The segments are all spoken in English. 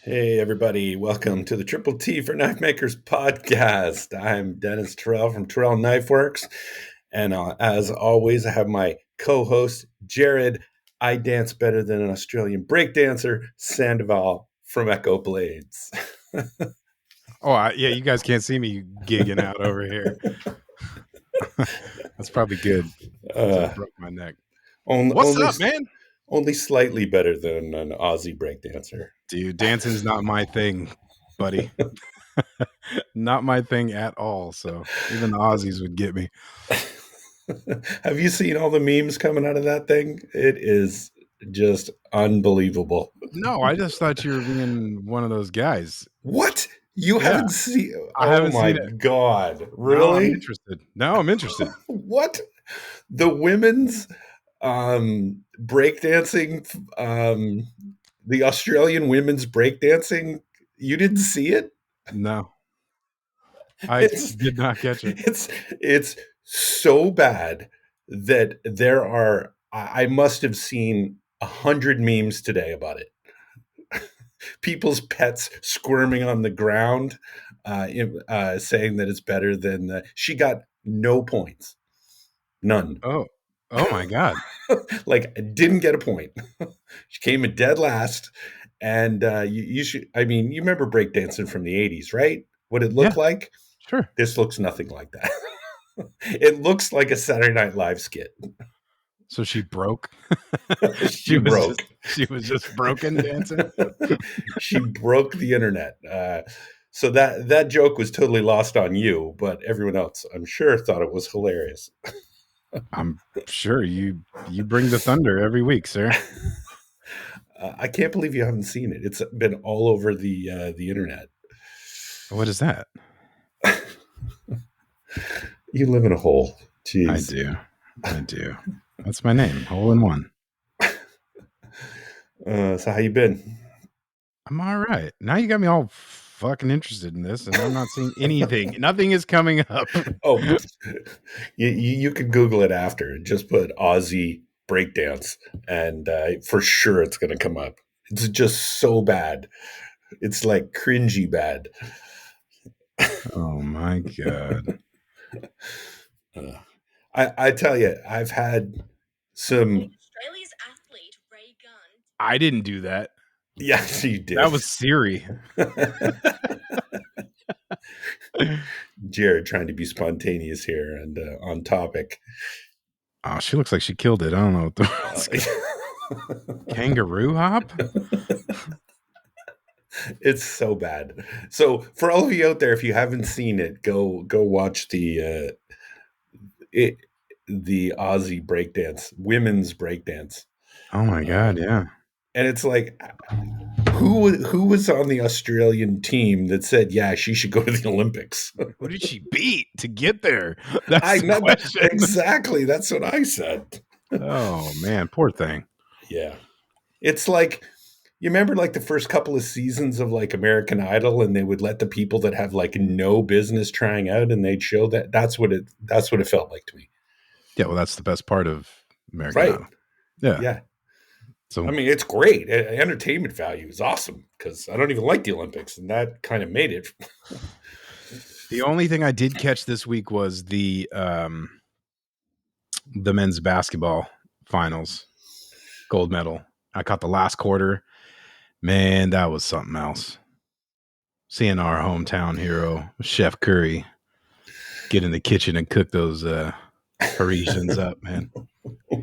Hey, everybody. Welcome to the Triple T for Knife Makers podcast. I'm Dennis Tyrell from Tyrell Knifeworks. And as always, I have my co-host, Jerid. I dance better than an Australian breakdancer, Sandoval from Echo Blades. Yeah, you guys can't see me gigging out over here. That's probably good. I broke my neck. What's up, man? Only slightly better than an Aussie breakdancer. Dude, dancing's not my thing, buddy. Not my thing at all. So even the Aussies would get me. Have you seen all the memes coming out of that thing? It is just unbelievable. No, I just thought you were being one of those guys. What? You haven't seen? I haven't my seen it. God! Really? No, I'm interested. What? The women's breakdancing, the Australian women's breakdancing. You didn't see it? No, I did not catch it. It's so bad that there are. I must have seen 100 memes today about it. People's pets squirming on the ground, saying that it's better than she got no points, none. Oh my God! Like, didn't get a point. She came in dead last, and you should. I mean, you remember breakdancing from the '80s, right? What it looked like? Sure. This looks nothing like that. It looks like a Saturday Night Live skit. So she broke. She broke. She was just broken dancing. She broke the internet. So that joke was totally lost on you, but everyone else, I'm sure, thought it was hilarious. I'm sure you bring the thunder every week, sir. I can't believe you haven't seen it. It's been all over the internet. What is that? You live in a hole. Jeez. I do. That's my name, Hole in One. So how you been? I'm all right. Now you got me all fucking interested in this, and I'm not seeing anything. Nothing is coming up. Oh, you can Google it after. Just put Aussie breakdance, and for sure it's going to come up. It's just so bad. It's like cringy bad. Oh my God. I tell you, I've had some. Australia's athlete Ray Gunn. I didn't do that. Yes, you did. That was Siri. Jerid trying to be spontaneous here and on topic. Oh, she looks like she killed it. I don't know what the kangaroo hop. It's so bad. So for all of you out there, if you haven't seen it, go watch the Aussie breakdance, women's breakdance. Oh my God, yeah. And it's like, who was on the Australian team that said, yeah, she should go to the Olympics? Who did she beat to get there? That's the question. Exactly. That's what I said. Oh man, poor thing. Yeah. It's like, you remember like the first couple of seasons of like American Idol, and they would let the people that have like no business trying out, and they'd show that. That's what it felt like to me. Yeah, well, that's the best part of American Idol. Yeah. So I mean, it's great. Entertainment value is awesome because I don't even like the Olympics, and that kind of made it. The only thing I did catch this week was the men's basketball finals gold medal. I caught the last quarter. Man, that was something else. Seeing our hometown hero, Chef Curry, get in the kitchen and cook those Parisians up, man.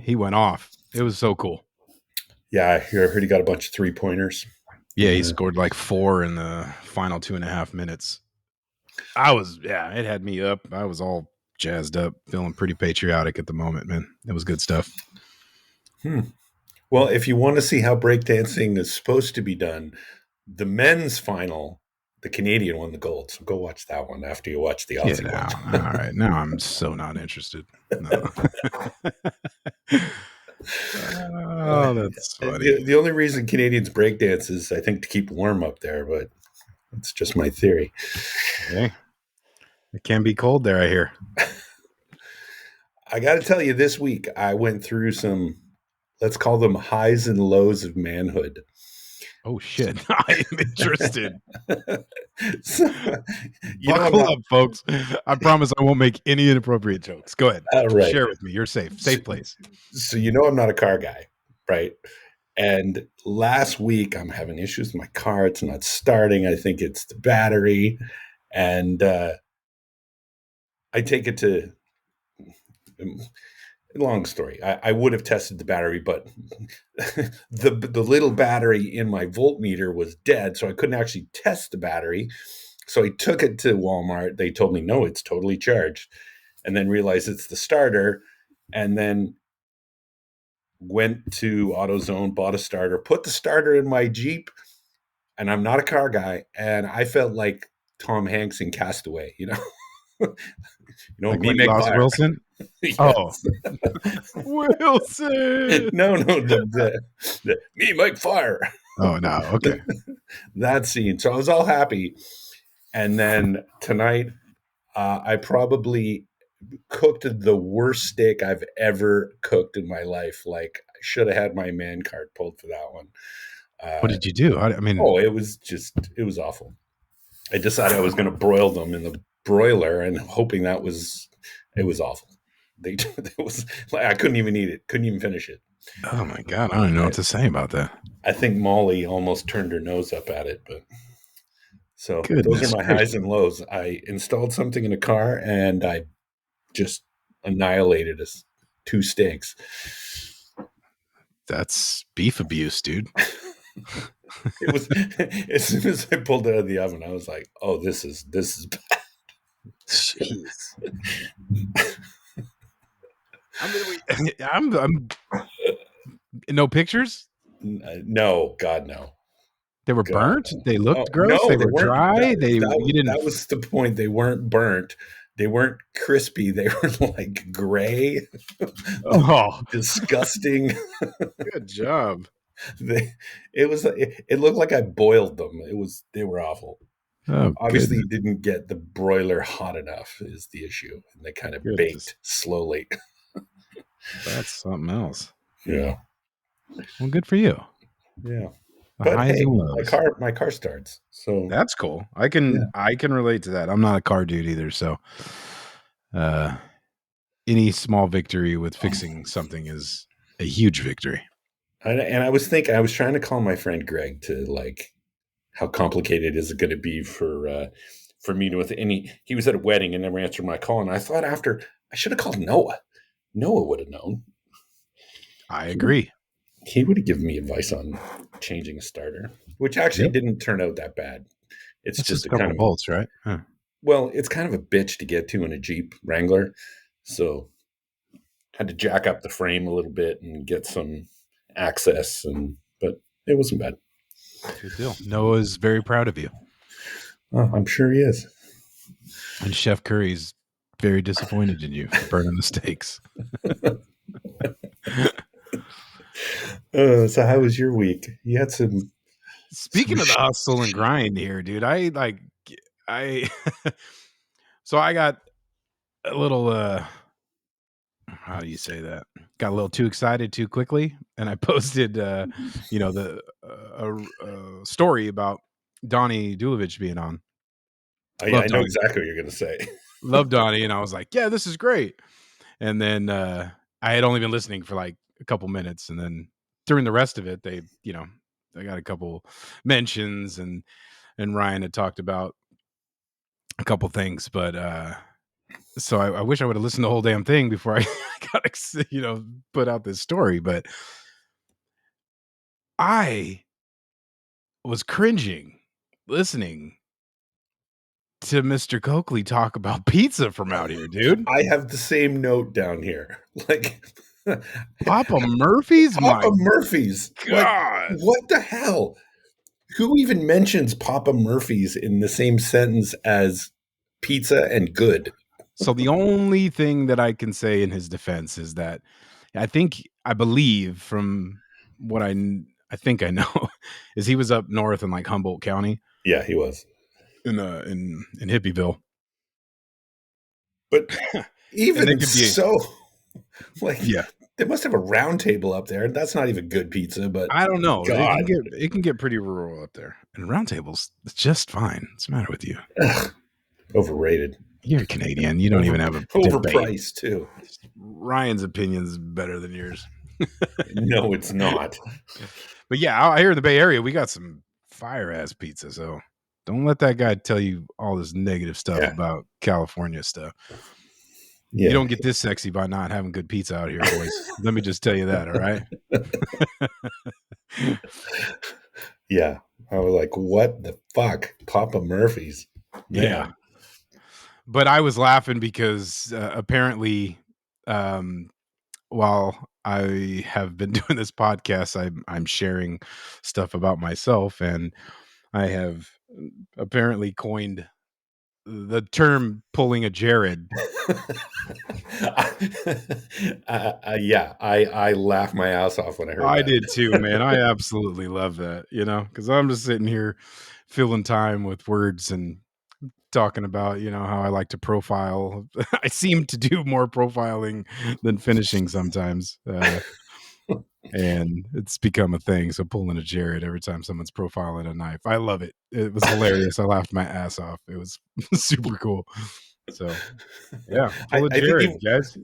He went off. It was so cool. Yeah, I heard he got a bunch of 3-pointers. Yeah, he scored like 4 in the final 2.5 minutes. It had me up. I was all jazzed up, feeling pretty patriotic at the moment, man. It was good stuff. Well, if you want to see how breakdancing is supposed to be done, the men's final, the Canadian won the gold. So go watch that one after you watch the Aussie one. All right. Now I'm so not interested. No. Oh, that's funny. The only reason Canadians breakdance is, I think, to keep warm up there, but it's just my theory. Okay. It can be cold there, I hear. I got to tell you, this week I went through some, let's call them highs and lows of manhood. Oh shit! I am interested. So, I'm Buckle not up, folks. I promise I won't make any inappropriate jokes. Go ahead. right. Share with me. You're safe. So, Safe place. so I'm not a car guy, right? And last week I'm having issues with my car. It's not starting. I think it's the battery, and I take it to. Long story. I would have tested the battery, but the little battery in my voltmeter was dead, so I couldn't actually test the battery. So I took it to Walmart. They told me no, it's totally charged, and then realized it's the starter, and then went to AutoZone, bought a starter, put the starter in my Jeep, and I'm not a car guy, and I felt like Tom Hanks in Castaway. Like me when he make lost fire. Wilson. Oh, Yes. Wilson. No, the me make fire. Oh no. Okay. That scene. So I was all happy. And then tonight, I probably cooked the worst steak I've ever cooked in my life. Like, I should have had my man card pulled for that one. What did you do? I mean, It was awful. I decided I was going to broil them in the broiler and hoping it was awful. It was like, I couldn't even eat it. Couldn't even finish it. oh my god, I don't know what to say about that. I think Molly almost turned her nose up at it, but so those Goodness are my gracious. highs and lows. I installed something in a car and I just annihilated us 2 steaks. That's beef abuse, dude. It was as soon as I pulled it out of the oven, I was like, "Oh, this is bad." Jeez. I'm no pictures. No, God, no. They were God, burnt. no. They Oh looked gross. no, They they were weren't. dry. You didn't. That was the point. They weren't burnt. They weren't crispy. They were like gray, Oh, disgusting. good job. It looked like I boiled them. They were awful. Oh, Obviously goodness. didn't get the broiler hot enough is the issue, and they kind of Goodness. baked slowly. That's something else. Yeah, Well, good for you. yeah. The But highs hey, and lows. my car starts. So That's cool. yeah, I can relate to that. I'm not a car dude either, so uh any small victory with fixing something is a huge victory. and I was trying to call my friend Greg to like how complicated is it going to be for me to with any. He was at a wedding and never answered my call, and I thought after I should have called Noah. Noah would have known. I agree. He would have given me advice on changing a starter, which actually Yep. didn't turn out that bad. It's It's just just a a couple kind of of bolts, right? Huh. it's kind of a bitch to get to in a Jeep Wrangler. So had to jack up the frame a little bit and get some access, but it wasn't bad. Good deal. Noah's very proud of you. Oh, I'm sure he is. And Chef Curry's very disappointed in you for burning the steaks. So how was your week? You had some. Speaking of the hustle and grind here, dude, I so I got a little how do you say that? Got a little too excited too quickly, and I posted the story about Donnie Dulovich being on. I Love know Donnie. exactly what you're going to say. Love Donnie, and I was like, yeah, this is great. And then I had only been listening for like a couple minutes, and then during the rest of it, I got a couple mentions, and Ryan had talked about a couple things, but so I wish I would have listened to the whole damn thing before I got put out this story. But I was cringing listening to Mr. Coakley talk about pizza from out here, dude. I have the same note down here. Like Papa Murphy's, Papa my Murphy's. Like, God. what the hell? Who even mentions Papa Murphy's in the same sentence as pizza and good? So the only thing that I can say in his defense is that I believe from what I think I know is he was up north in like Humboldt County Yeah, he was. in Hippieville. But And they even could be so, like, yeah. They must have a round table up there. That's not even good pizza, but I don't know. God, It can get pretty rural up there. And round tables, it's just fine. What's the matter with you? ugh, overrated, You're Canadian. You don't even have a debate. overpriced too. Ryan's opinion's better than yours. No, it's not. But yeah, out here in the Bay Area, we got some fire ass pizza. So don't let that guy tell you all this negative stuff Yeah. about California stuff. Yeah. You don't get this sexy by not having good pizza out here, boys. Let me just tell you that, all right? Yeah. I was like, what the fuck? Papa Murphy's. Man. Yeah. But I was laughing because apparently while I have been doing this podcast, I'm sharing stuff about myself, and I have apparently coined the term "pulling a Jerid." Yeah, I laughed my ass off when I heard I that. did too, man. I absolutely love that, because I'm just sitting here filling time with words and talking about, how I like to profile. I seem to do more profiling than finishing sometimes. And it's become a thing. So pulling a Jerid every time someone's profiling a knife. I love it. It was hilarious. I laughed my ass off. It was super cool. So yeah, pull a I think Jerid, guys.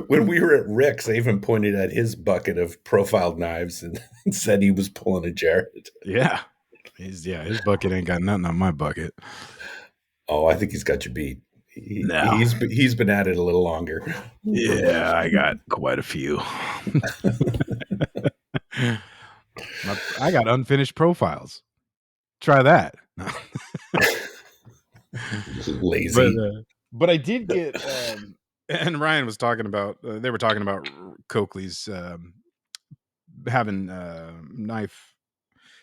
when we were at Rick's, I even pointed at his bucket of profiled knives and said he was pulling a Jerid. Yeah. His bucket ain't got nothing on my bucket. Oh, I think he's got you beat. No. He's been at it a little longer. Yeah, I got quite a few. I got unfinished profiles. Try that. Lazy. But I did get, and Ryan was talking about. They were talking about Coakley's having knife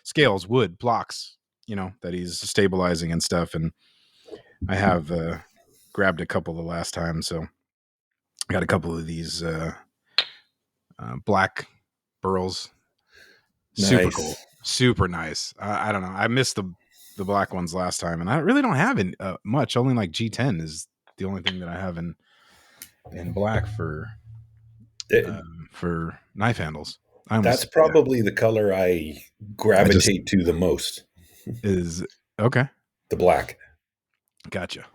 scales, wood blocks, that he's stabilizing and stuff. And I have grabbed a couple the last time, so I got a couple of these black burls. Super Nice. cool, super nice. I don't know. I missed the black ones last time, and I really don't have much. Only like G10 is the only thing that I have in black for knife handles. That's probably the color I gravitate to the most. Is okay. The black. Gotcha.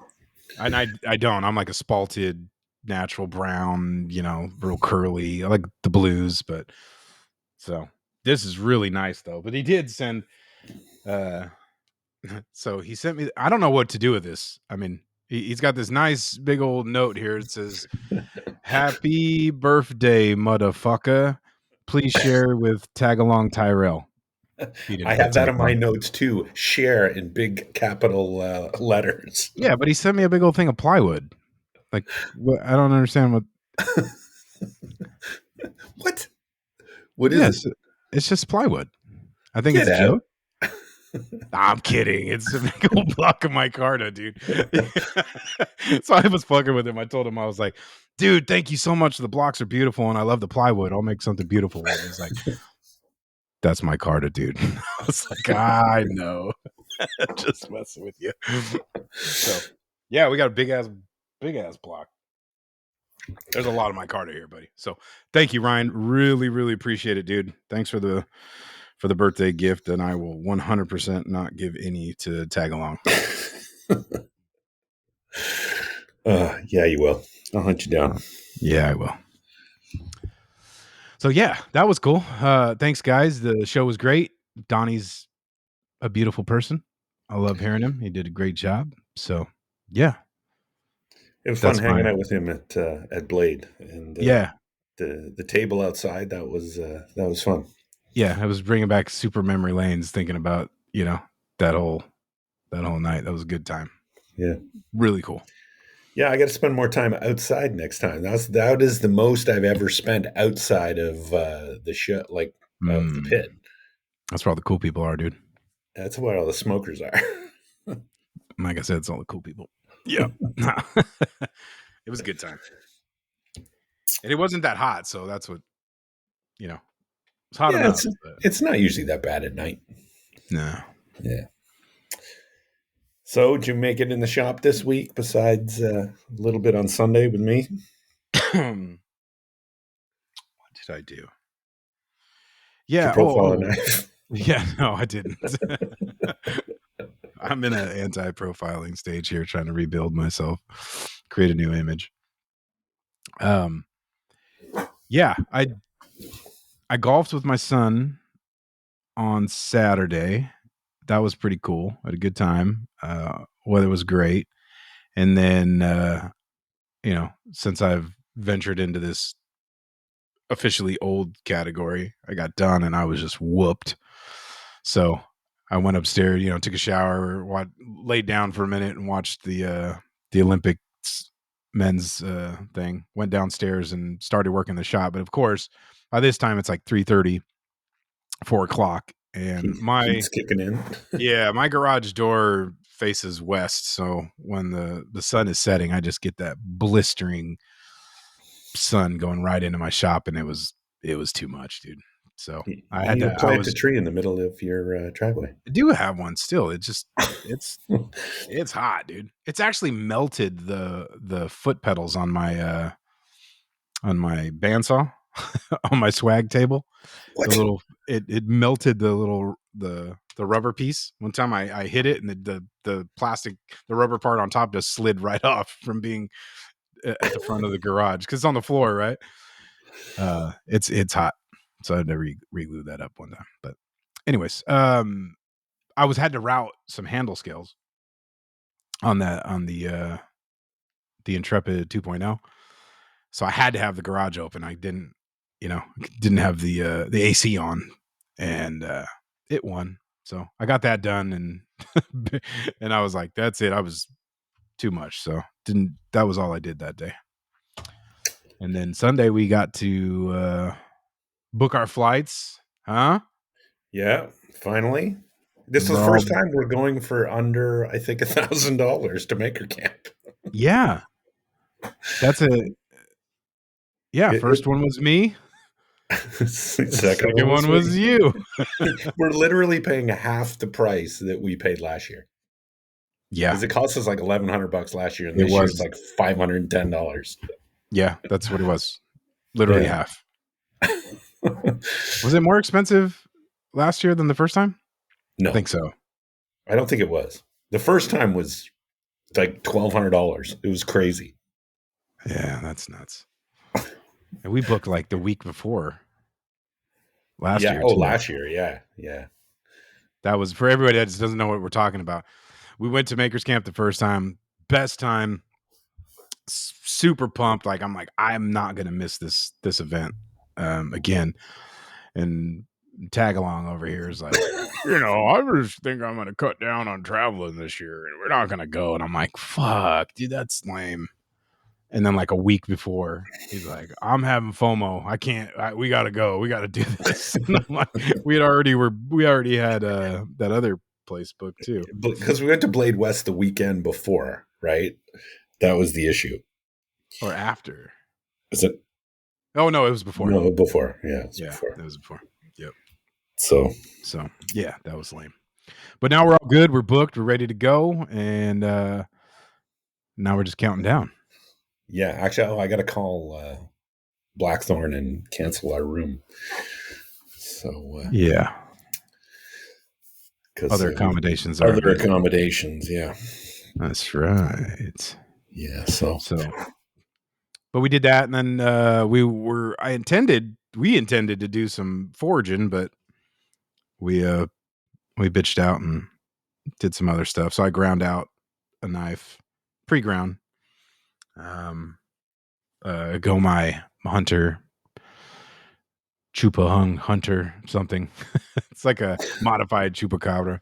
And I don't. I'm like a spalted natural brown, real curly. I like the blues, but so this is really nice though. But he did send so he sent me, I don't know what to do with this. I mean, he's got this nice big old note here. It says, "Happy birthday, motherfucker. Please share with Tagalong Tyrell." I have that in my notes too. Share in big capital letters. Yeah, but he sent me a big old thing of plywood. Like, I don't understand what. What? What is it? It's just plywood. I think Get it's a out. joke. I'm kidding. It's a big old block of micarta, dude. So I was fucking with him. I told him, I was like, dude, thank you so much. The blocks are beautiful and I love the plywood. I'll make something beautiful. And he's like, that's micarta, dude. I was like, I know. Just messing with you. So yeah, we got a big ass block. There's a lot of micarta here, buddy. So thank you, Ryan. Really, really appreciate it, dude. Thanks for the birthday gift, and I will 100% not give any to tag along. Yeah, you will. I'll hunt you down. Yeah, I will. So yeah, that was cool. Thanks, guys. The show was great. Donnie's a beautiful person. I love hearing him. He did a great job. So yeah, it was fun hanging out with him at Blade, and yeah, the table outside that was fun. Yeah, I was bringing back super memory lanes, thinking about that whole night. That was a good time. Yeah, really cool. Yeah, I got to spend more time outside next time. That is the most I've ever spent outside of the show, like of the pit. That's where all the cool people are, dude. That's where all the smokers are. Like I said, it's all the cool people. Yeah. It was a good time. And it wasn't that hot, so that's what, it's hot enough. It's not usually that bad at night. No. Yeah. So, did you make it in the shop this week besides a little bit on Sunday with me? What did I do? Did you Yeah. profile a knife? Yeah. No, I didn't. I'm in an anti-profiling stage here, trying to rebuild myself, create a new image. Yeah, I golfed with my son on Saturday. That was pretty cool. I had a good time. Weather was great. And then, since I've ventured into this officially old category, I got done and I was just whooped. So I went upstairs, took a shower, laid down for a minute and watched the Olympics men's thing. Went downstairs and started working the shop. But of course, by this time it's like 3:30, 4:00, and Heat's kicking in. my garage door faces west. So when the sun is setting, I just get that blistering sun going right into my shop, and it was too much, dude. So I had You to. plant a tree in the middle of your driveway. I do have one still. It's hot, dude. It's actually melted the foot pedals on my bandsaw on my swag table. What? The little it melted the rubber piece. One time I hit it, and the plastic, the rubber part on top just slid right off from being at the front of the garage because it's on the floor, right? It's hot, so I had to re-glue that up one time. But anyways, I had to route some handle scales on the Intrepid 2.0. So I had to have the garage open. I didn't have the AC on, and it won. So I got that done, and and I was like, that's it. I was too much, so that was all I did that day. And then Sunday we got to book our flights, huh? Yeah, finally. This is the first time we're going for under, I think, $1,000 to maker camp. Yeah, that's first one was me. Second one was you. We're literally paying half the price that we paid last year. Yeah, because it cost us like $1,100 last year, and this year it's like $510. Yeah, that's what it was. Literally half. Was it more expensive last year than the first time? No, I think so. I don't think it was. The first time was like $1,200. It was crazy. Yeah, that's nuts. And we booked like the week before last year. Oh, last year. Yeah. That was for everybody that just doesn't know what we're talking about. We went to Makers Camp the first time. Best time. Super pumped. Like I'm not gonna miss this event again. And tag along over here is like, I just think I'm gonna cut down on traveling this year, and we're not gonna go. And I'm like, fuck, dude, that's lame. And then like a week before, he's like, I'm having FOMO. I can't. We gotta go. We gotta do this. And I'm like, we already had that other place booked too, because we went to Blade West the weekend before, right? That was the issue. Or after? Is it? Oh no, it was before. No, before. Yeah, it was before. Yep. So yeah, that was lame. But now we're all good. We're booked. We're ready to go, and now we're just counting down. Yeah, actually, I got to call Blackthorn and cancel our room. So yeah, other accommodations. Yeah, that's right. Yeah, so, but we did that, and then we intended to do some forging, but we bitched out and did some other stuff. So I ground out a knife, pre-ground. Go my Hunter, Chupa Hung Hunter something. It's like a modified Chupacabra,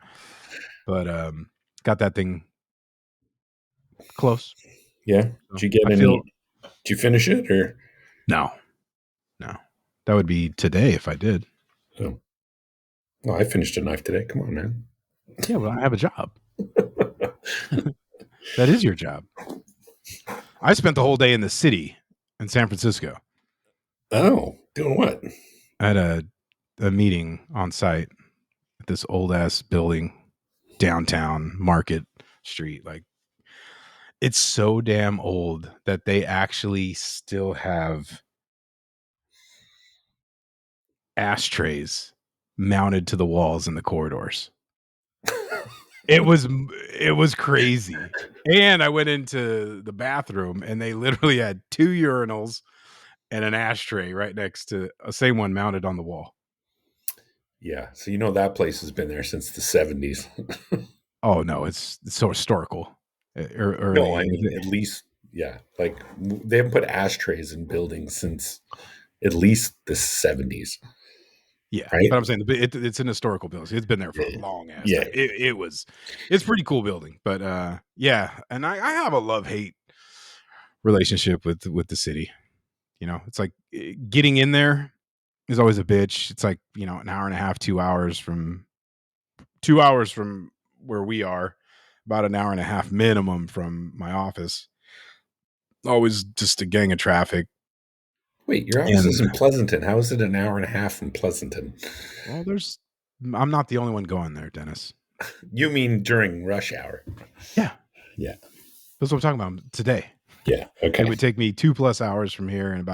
but got that thing close. Yeah. Did you get any? Did you finish it or no? That would be today if I did. Oh. Well, I finished a knife today. Come on, man. Yeah, well, I have a job. That is your job. I spent the whole day in the city in San Francisco. Oh, doing what? I had a meeting on site at this old ass building downtown Market Street. Like, it's so damn old that they actually still have ashtrays mounted to the walls in the corridors. It was crazy. And I went into the bathroom and they literally had 2 urinals and an ashtray right next to a same one mounted on the wall. Yeah. So, that place has been there since the 70s. Oh no, it's so historical. No, I Early, mean, at least, yeah. Like, they haven't put ashtrays in buildings since at least the 70s, yeah. right? But I'm saying it's an historical building. It's been there for a Yeah. long ass Yeah. time. It's pretty cool building. But yeah, and I have a love hate relationship with the city. It's like getting in there is always a bitch. It's like an hour and a half, 2 hours from 2 hours from where we are, about an hour and a half minimum from my office. Always just a gang of traffic. Wait, your office is And in Pleasanton. How is it an hour and a half from Pleasanton? well, I'm not the only one going there, Dennis. You mean during rush hour? Yeah. Yeah. That's what I'm talking about today. Yeah. Okay. It would take me 2+ hours from here and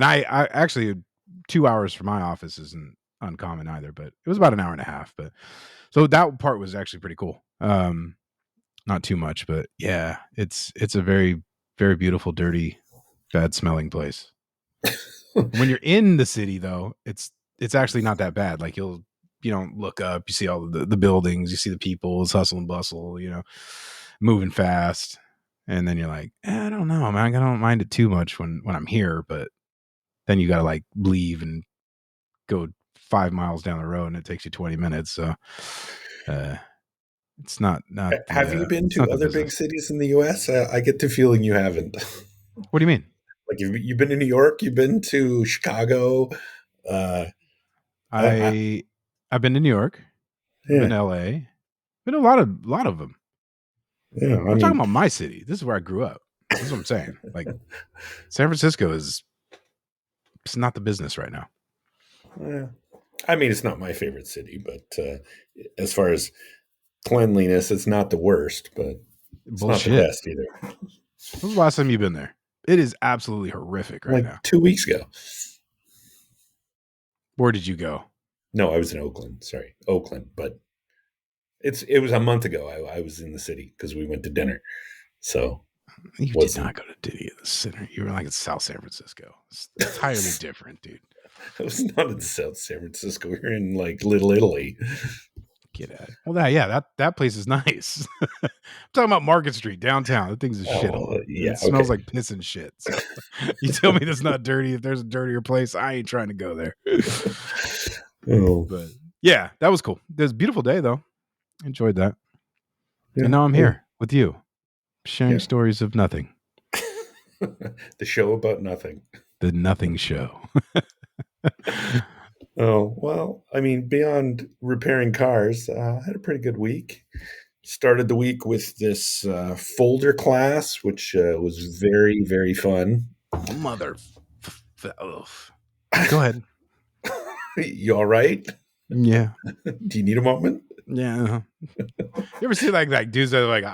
I actually 2 hours from my office isn't uncommon either, but it was about an hour and a half. But so that part was actually pretty cool. Not too much, but yeah, it's a very, very beautiful, dirty, bad smelling place. When you're in the city though, it's actually not that bad. Like you look up, you see all the buildings, you see the people, it's hustle and bustle, moving fast. And then you're like, I don't know, man. I don't mind it too much when I'm here, but then you got to like leave and go 5 miles down the road and it takes you 20 minutes. So, it's not Have you been it's to not the other big business. cities in the U.S.? I get the feeling you haven't. What do you mean? Like you've been to New York, you've been to Chicago. I I've been to New York. I've been yeah, to LA. Been to a lot of them. yeah. I I'm talking mean, about my city. This is where I grew up. This is what I'm saying. Like San Francisco it's not the business right now. eh, I mean, it's not my favorite city, but as far as cleanliness, it's not the worst, but it's not the Bullshit. best either. When was the last time you've been there? It is absolutely horrific right Like now. 2 weeks ago. Where did you go? No, I was in Oakland. Sorry, Oakland, but it was a month ago. I was in the city because we went to dinner. So You did wasn't not go to Diddy at the center. You were like in South San Francisco. It's entirely different, dude. I was not in South San Francisco. We were in like Little Italy. Get at it. Well, that place is nice. I'm talking about Market Street downtown. That thing's a shithole. Yeah, It smells okay. like piss and shit. So you tell me that's not dirty. If there's a dirtier place, I ain't trying to go there. Oh, But yeah, that was cool. It was a beautiful day though. Enjoyed that. yeah, And now I'm here with you, sharing yeah. stories of nothing. The show about nothing. The Nothing Show. Oh, well, I mean, beyond repairing cars, I had a pretty good week. Started the week with this folder class, which was very, very fun. Mother. Go ahead. You all right? Yeah. Do you need a moment? Yeah. Uh-huh. You ever see like dudes that are like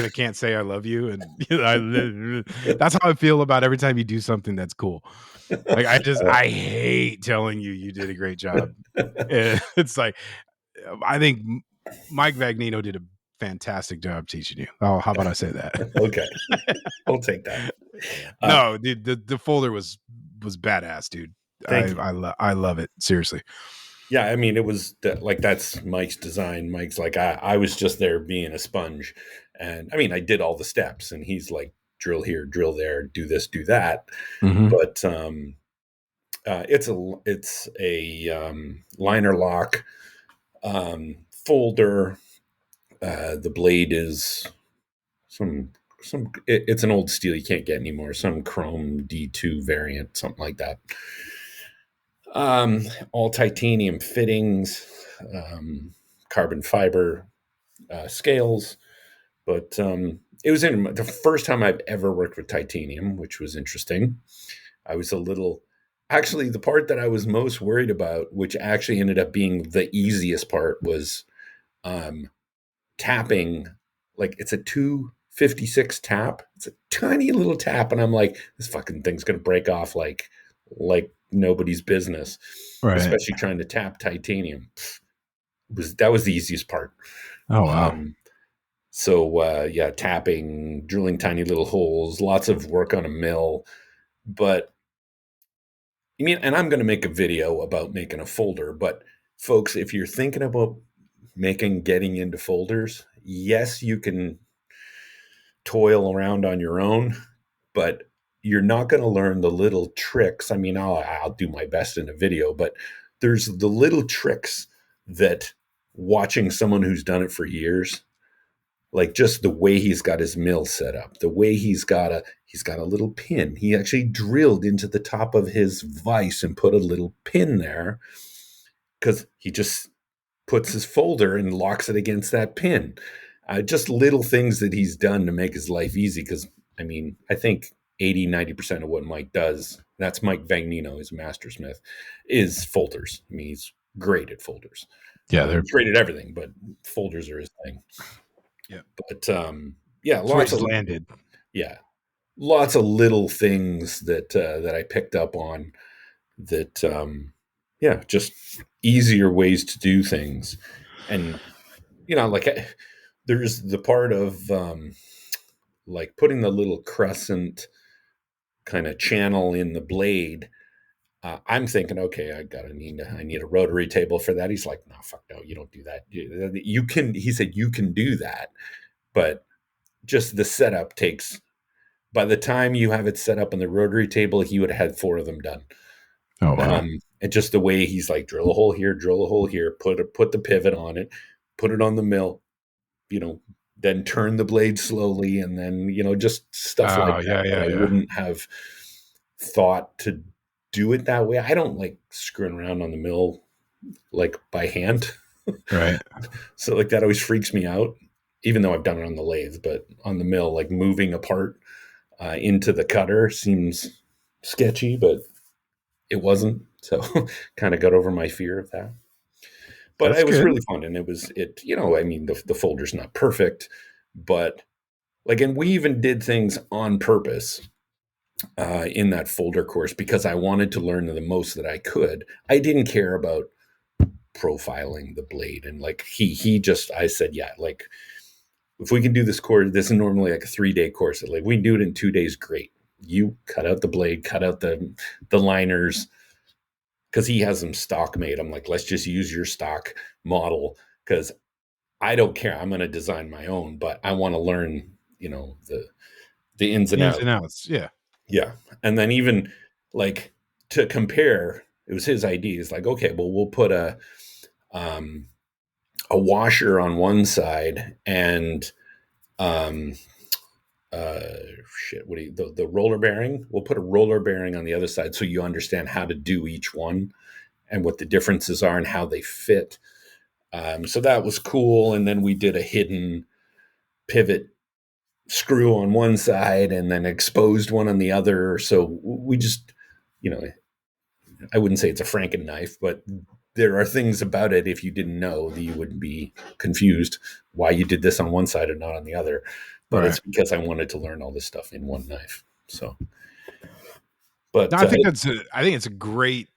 they can't say I love you, and that's how I feel about every time you do something that's cool. Like I hate telling you did a great job. It's like I think Mike Vagnino did a fantastic job teaching you. Oh, how about I say that? Okay, I'll take that. No, dude, the folder was badass, dude. Thank you. I love it seriously. Yeah, I mean, it was like that's Mike's design. Mike's like, I was just there being a sponge. And I mean, I did all the steps, and he's like, drill here, drill there, do this, do that. Mm-hmm. But it's a liner lock folder. The blade is it's an old steel you can't get anymore. Some chrome D2 variant, something like that. All titanium fittings, carbon fiber scales, but it was in the first time I've ever worked with titanium, which was interesting. I was actually the part that I was most worried about, which actually ended up being the easiest part, was tapping. Like it's a 256 tap. It's a tiny little tap, and I'm like, this fucking thing's gonna break off like nobody's business, Right. especially trying to tap titanium. That was the easiest part. Oh wow. So yeah, tapping, drilling tiny little holes, lots of work on a mill. But I mean, and I'm going to make a video about making a folder. But folks, if you're thinking about getting into folders, yes, you can toil around on your own, but you're not going to learn the little tricks. I mean, I'll do my best in a video, but there's the little tricks that watching someone who's done it for years, like just the way he's got his mill set up, the way he's got a little pin. He actually drilled into the top of his vise and put a little pin there because he just puts his folder and locks it against that pin. Just little things that he's done to make his life easy. Because, I mean, I think 80-90% of what Mike does, that's Mike Vagnino, he's a master smith, is folders. I mean, he's great at folders. Yeah, they're He's great at everything, but folders are his thing. yeah. But yeah, That's where he's landed. Yeah, lots of little things that that I picked up on that yeah, just easier ways to do things. And you know, like there's the part of like putting the little crescent kind of channel in the blade. I'm thinking, okay, I need a rotary table for that. He's like, no, fuck no, you don't do that. You can, he said, you can do that, but just the setup takes. By the time you have it set up on the rotary table, he would have had 4 of them done. Oh wow. And just the way he's like, drill a hole here, put the pivot on it, put it on the mill, you know, then turn the blade slowly, and then just stuff like Oh that yeah. I wouldn't have thought to do it that way. I don't like screwing around on the mill like by hand. Right. So like that always freaks me out, even though I've done it on the lathe, but on the mill, like moving a part into the cutter seems sketchy, but it wasn't. So kind of got over my fear of that. But That's it was good. really fun. And I mean, the folder's not perfect, but like, and we even did things on purpose in that folder course because I wanted to learn the most that I could. I didn't care about profiling the blade. And like, I said, yeah, like if we can do this course, this is normally like a 3-day course. Like we can do it in 2 days. Great. You cut out the blade, cut out the liners, because he has them stock made. I'm like, let's just use your stock model because I don't care. I'm going to design my own, but I want to learn, the ins and The ins outs. and outs. Yeah. Yeah. And then even like to compare, it was his idea. It's like, okay, well, we'll put um, a washer on one side and um, the roller bearing. We'll put a roller bearing on the other side so you understand how to do each one and what the differences are and how they fit. So that was cool. And then we did a hidden pivot screw on one side and then exposed one on the other. So we just, I wouldn't say it's a Franken knife, but there are things about it, if you didn't know, that you would be confused why you did this on one side and not on the other. But Right. it's because I wanted to learn all this stuff in one knife. So, but No, I think it's a great,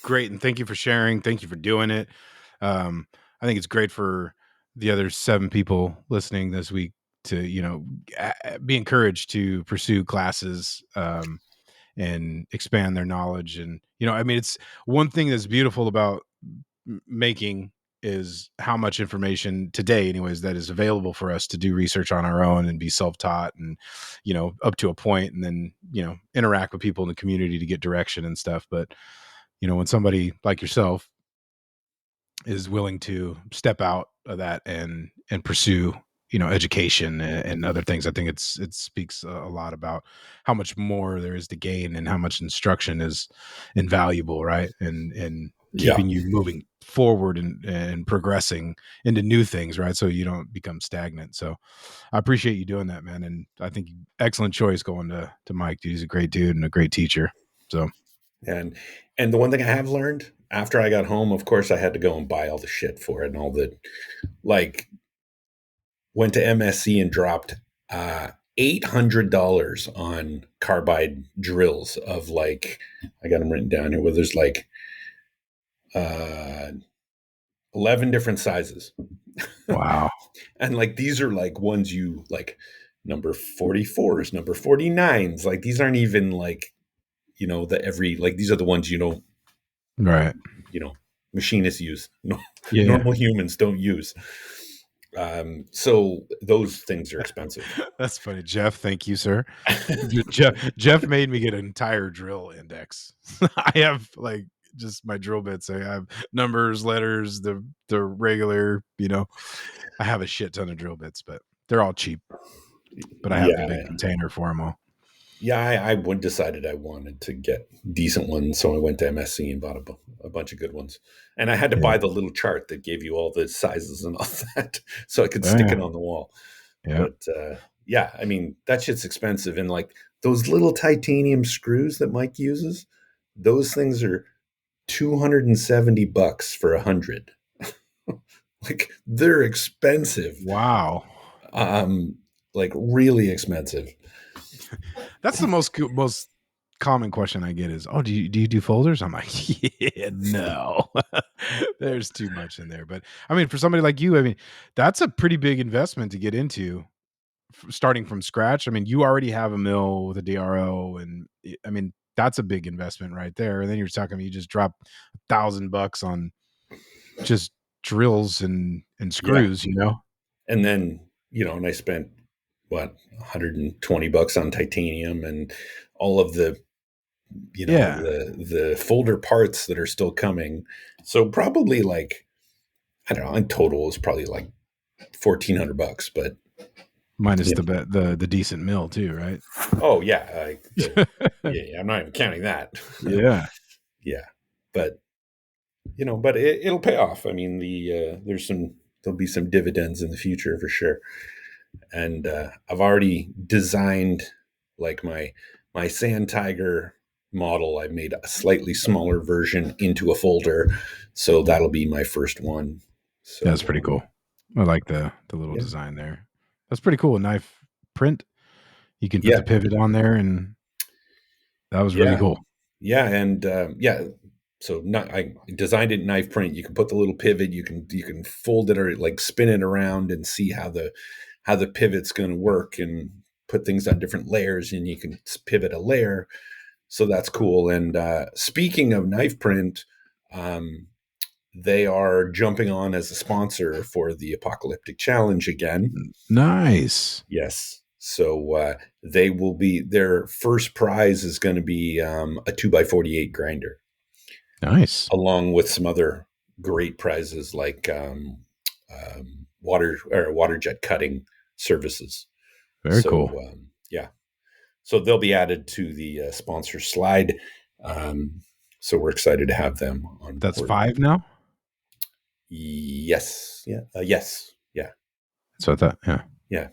and thank you for sharing. Thank you for doing it. I think it's great for the other 7 people listening this week to, be encouraged to pursue classes, and expand their knowledge. And, I mean, it's one thing that's beautiful about making is how much information today anyways that is available for us to do research on our own and be self-taught and up to a point, and then interact with people in the community to get direction and stuff. But when somebody like yourself is willing to step out of that and pursue education and other things, I think it speaks a lot about how much more there is to gain and how much instruction is invaluable, right? And yeah, keeping you moving forward and progressing into new things, right? So you don't become stagnant. So I appreciate you doing that, man. And I think excellent choice going to Mike, dude. He's a great dude and a great teacher. So and the one thing I have learned after I got home, of course, I had to go and buy all the shit for it and all the like. Went to MSC and dropped $800 on carbide drills of like, I got them written down here, where there's like 11 different sizes. Wow. And like these are like ones you like, number 44s, number 49s. Like these aren't even like, these are the ones Right. machinists use. No, Yeah. normal humans don't use. So those things are expensive. That's funny. Jeff, thank you, sir. Jeff made me get an entire drill index. I have like just my drill bits. I have numbers, letters, the regular, I have a shit ton of drill bits, but they're all cheap. But I have the big container for them all. Yeah, I decided I wanted to get decent ones, so I went to MSC and bought a bunch of good ones. And I had to buy the little chart that gave you all the sizes and all that, so I could stick it on the wall. Yeah. But I mean, that shit's expensive. And like those little titanium screws that Mike uses, those things are $270 for 100. Like they're expensive. Wow. Like really expensive. That's the most common question I get is, "Oh, do you do folders?" I'm like, "Yeah, no." There's too much in there. But I mean, for somebody like you, I mean, that's a pretty big investment to get into, starting from scratch. I mean, you already have a mill with a DRO, and I mean, that's a big investment right there. And then you're talking, you just drop $1,000 on just drills and screws, And then, and I spent $120 on titanium and all of the, the folder parts that are still coming. So probably like, I don't know, in total is probably like $1,400, but minus the decent mill too, right? Oh yeah. I'm not even counting that. Yeah. Yeah. But, but it'll pay off. I mean, there'll be some dividends in the future for sure. And I've already designed like my Sand Tiger model. I made a slightly smaller version into a folder, so that'll be my first one. So that's pretty cool. I like the little design there. That's pretty cool. A knife print. You can put the pivot on there, and that was really cool. Yeah, and so I designed it in knife print. You can put the little pivot. You can fold it or like spin it around and see how the pivot's going to work, and put things on different layers, and you can pivot a layer. So that's cool. And speaking of knife print, they are jumping on as a sponsor for the Apocalyptic Challenge again. Nice. Yes. So they will be, their first prize is going to be a 2x48 grinder. Nice. Along with some other great prizes like water jet cutting services. Very cool. So they'll be added to the sponsor slide. So we're excited to have them on. That's board. 5 now? Yes. Yeah. Yes. Yeah. So I thought, yeah. Yeah.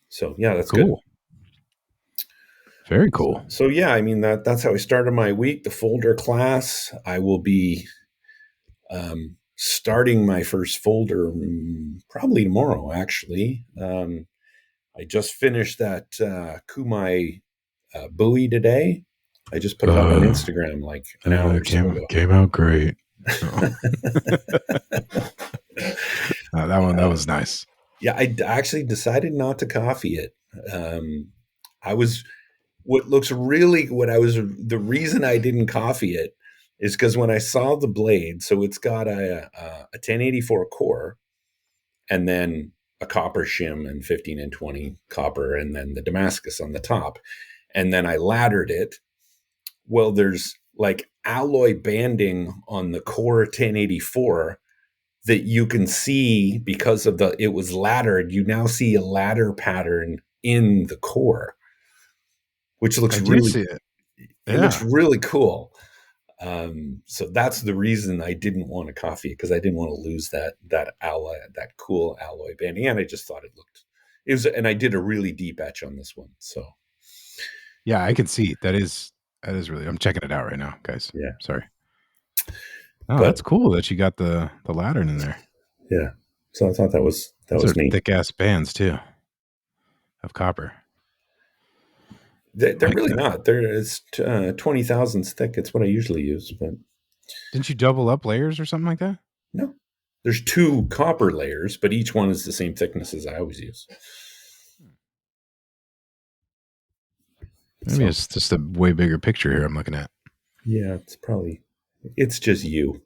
So yeah, that's cool. Good. Very cool. So yeah, I mean that's how I started my week. The folder class. I will be starting my first folder probably tomorrow. Actually, I just finished that Kumai buoy today. I just put it up on Instagram like an hour or so ago. Came out great. That was nice. Yeah, I actually decided not to coffee it. The reason I didn't coffee it is because when I saw the blade, so it's got a 1084 core, and then a copper shim and 15 and 20 copper, and then the Damascus on the top. And then I laddered it. Well, there's like alloy banding on the core 1084 that you can see because of it was laddered. You now see a ladder pattern in the core, which looks it looks really cool. So that's the reason I didn't want to coffee it, because I didn't want to lose that alloy, that cool alloy banding. And I just thought it was, and I did a really deep etch on this one. So yeah, I can see that is really, I'm checking it out right now, guys. Yeah. Sorry. Oh, that's cool that you got the ladder in there. Yeah. So I thought that was neat. Thick ass bands too of copper. They're really not. It's 20 thousandths thick. It's what I usually use, but Didn't you double up layers or something like that? no. There's 2 copper layers, but each one is the same thickness as I always use. Maybe it's just a way bigger picture here I'm looking at. Yeah, it's just you.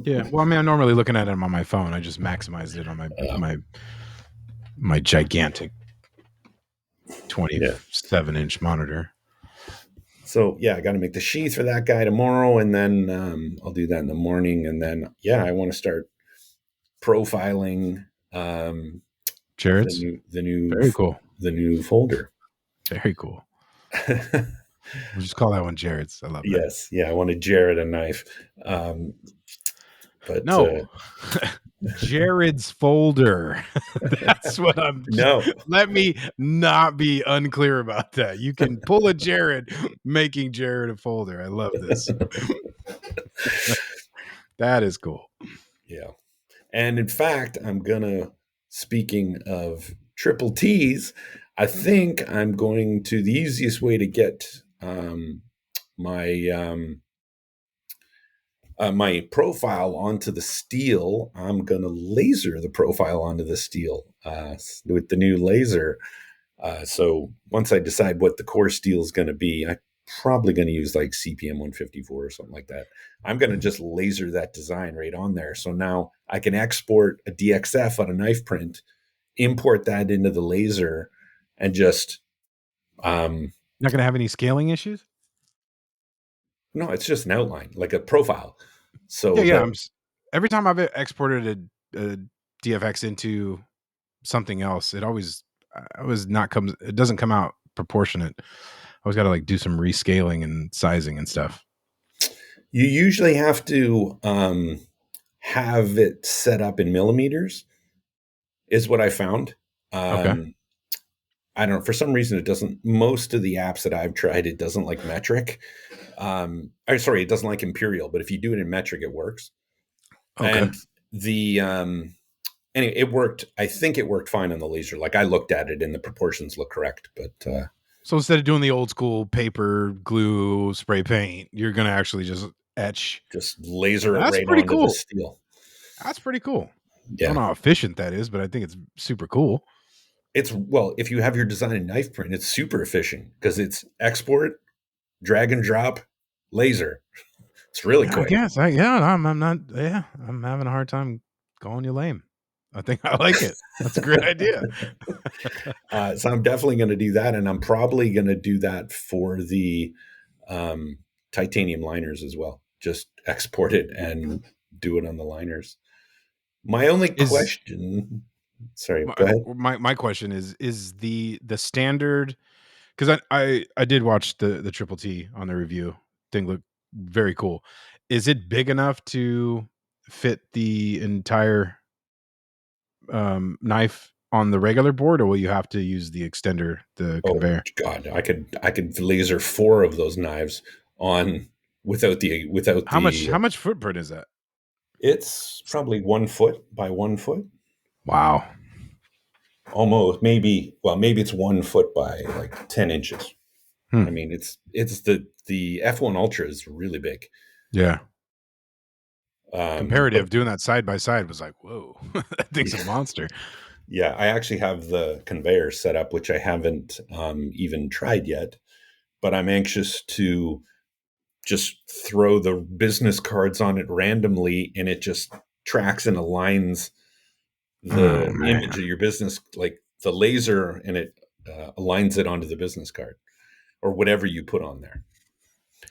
Yeah. Well, I mean, I'm normally looking at them on my phone. I just maximized it on my gigantic 27-inch monitor. So yeah, I got to make the sheath for that guy tomorrow, and then I'll do that in the morning, and then I want to start profiling Jerid's? Very cool. the new folder. Very cool. We'll just call that one Jerid's. I love that. Yes, yeah, I want to Jerid a knife. But no, Jerid's folder. That's what I'm. No, let me not be unclear about that. You can pull a Jerid making Jerid a folder. I love this. That is cool. Yeah, and in fact, speaking of triple T's, I think I'm going to the easiest way to get my profile onto the steel. I'm going to laser the profile onto the steel with the new laser. So once I decide what the core steel is going to be, I'm probably going to use like CPM 154 or something like that. I'm going to just laser that design right on there. So now I can export a DXF on a knife print, import that into the laser, and just not going to have any scaling issues. No, it's just an outline, like a profile. So every time I've exported a DFX into something else, it always it doesn't come out proportionate. I always got to like do some rescaling and sizing and stuff. You usually have to have it set up in millimeters, is what I found. Okay. I don't know. For some reason, it doesn't. Most of the apps that I've tried, it doesn't like metric. It doesn't like imperial. But if you do it in metric, it works. Okay. And the anyway, it worked. I think it worked fine on the laser. Like I looked at it, and the proportions look correct. But so instead of doing the old school paper, glue, spray paint, you're gonna actually just etch, just laser it right onto the steel. That's pretty cool. Yeah. I don't know how efficient that is, but I think it's super cool. If you have your design in knife print, it's super efficient because it's export, drag and drop, laser. It's really quick. I guess. I'm having a hard time calling you lame. I think I like it. That's a great idea. So I'm definitely going to do that, and I'm probably going to do that for the titanium liners as well. Just export it and do it on the liners. My only question. Sorry, go ahead. My question is the standard, because I did watch the Triple T on the review. Thing looked very cool. Is it big enough to fit the entire knife on the regular board, or will you have to use the extender, the conveyor? God, I could laser 4 of those knives on without how much footprint is that? It's probably 1 foot by 1 foot. Wow. Almost, maybe it's 1 foot by like 10 inches. I mean, it's the F1 Ultra is really big. Yeah. Comparative, doing that side by side was like, whoa, that thing's a monster. Yeah, I actually have the conveyor set up, which I haven't even tried yet, but I'm anxious to just throw the business cards on it randomly, and it just tracks and aligns the image of your business, like the laser, and it aligns it onto the business card or whatever you put on there.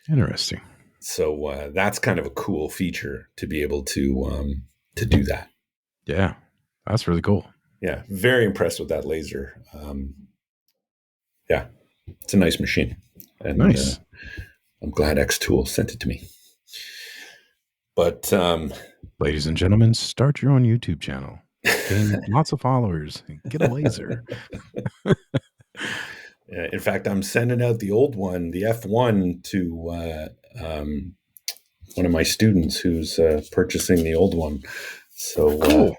Interesting. So that's kind of a cool feature to be able to do that. Yeah, that's really cool. Yeah, very impressed with that laser. Yeah, it's a nice machine. And, nice. I'm glad X-Tool sent it to me. But ladies and gentlemen, start your own YouTube channel. Gain lots of followers. And get a laser. In fact, I'm sending out the old one, the F1, to one of my students who's purchasing the old one. So cool.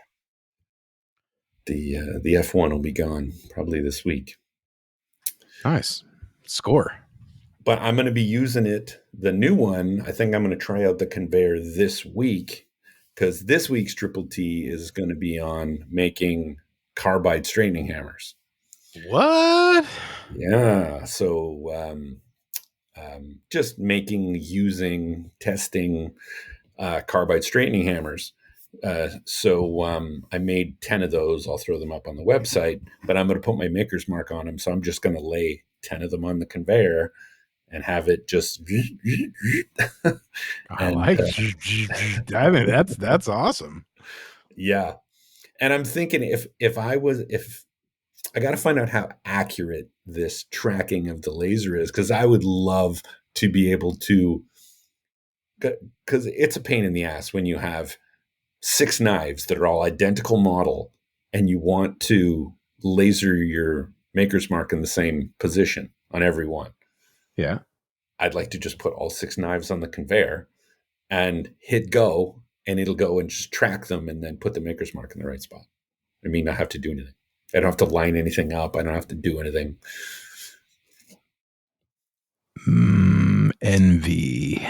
The F1 will be gone probably this week. Nice. Score. But I'm going to be using it. The new one, I think I'm going to try out the conveyor this week, because this week's Triple T is going to be on making carbide straightening hammers. What? Yeah. So just using, testing carbide straightening hammers. So I made 10 of those. I'll throw them up on the website, but I'm going to put my maker's mark on them. So I'm just going to lay 10 of them on the conveyor and have it just. I like. I mean, that's awesome. Yeah. And I'm thinking if I got to find out how accurate this tracking of the laser is, because I would love to be able to, because it's a pain in the ass when you have 6 knives that are all identical model and you want to laser your maker's mark in the same position on every one. Yeah. I'd like to just put all 6 knives on the conveyor and hit go, and it'll go and just track them and then put the maker's mark in the right spot. I mean, not have to do anything. I don't have to line anything up. I don't have to do anything. Envy.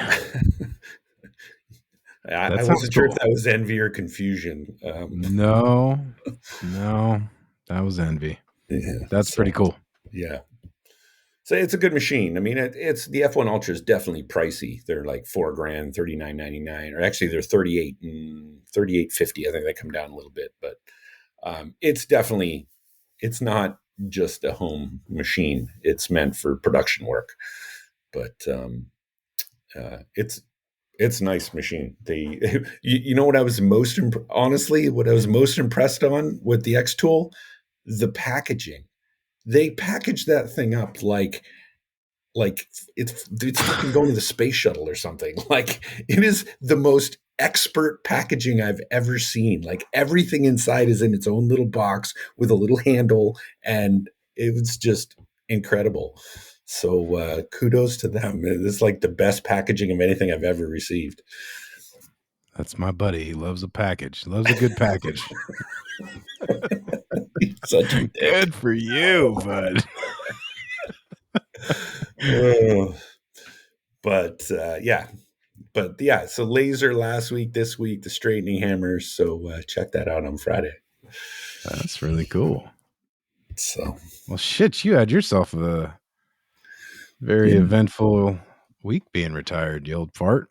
I wasn't sure if that was envy or confusion. No, that was envy. Yeah, That's pretty cool. Yeah. So it's a good machine. I mean, it's the F1 Ultra is definitely pricey. They're like $4,000, $39.99, or actually they're $38 and $38.50. I think they come down a little bit, but it's not just a home machine. It's meant for production work, but it's a nice machine. You know what I was most impressed on with the X Tool, the packaging. They packaged that thing up like it's fucking going to the space shuttle or something. Like, it is the most expert packaging I've ever seen. Like, everything inside is in its own little box with a little handle, and it was just incredible. So kudos to them. It's like the best packaging of anything I've ever received. That's my buddy. He loves a package. He loves a good package. Such a dick. Good for you, bud. But yeah, so laser last week, this week, the straightening hammers. So check that out on Friday. That's really cool. So, well, shit, you had yourself a very eventful week being retired, you old fart.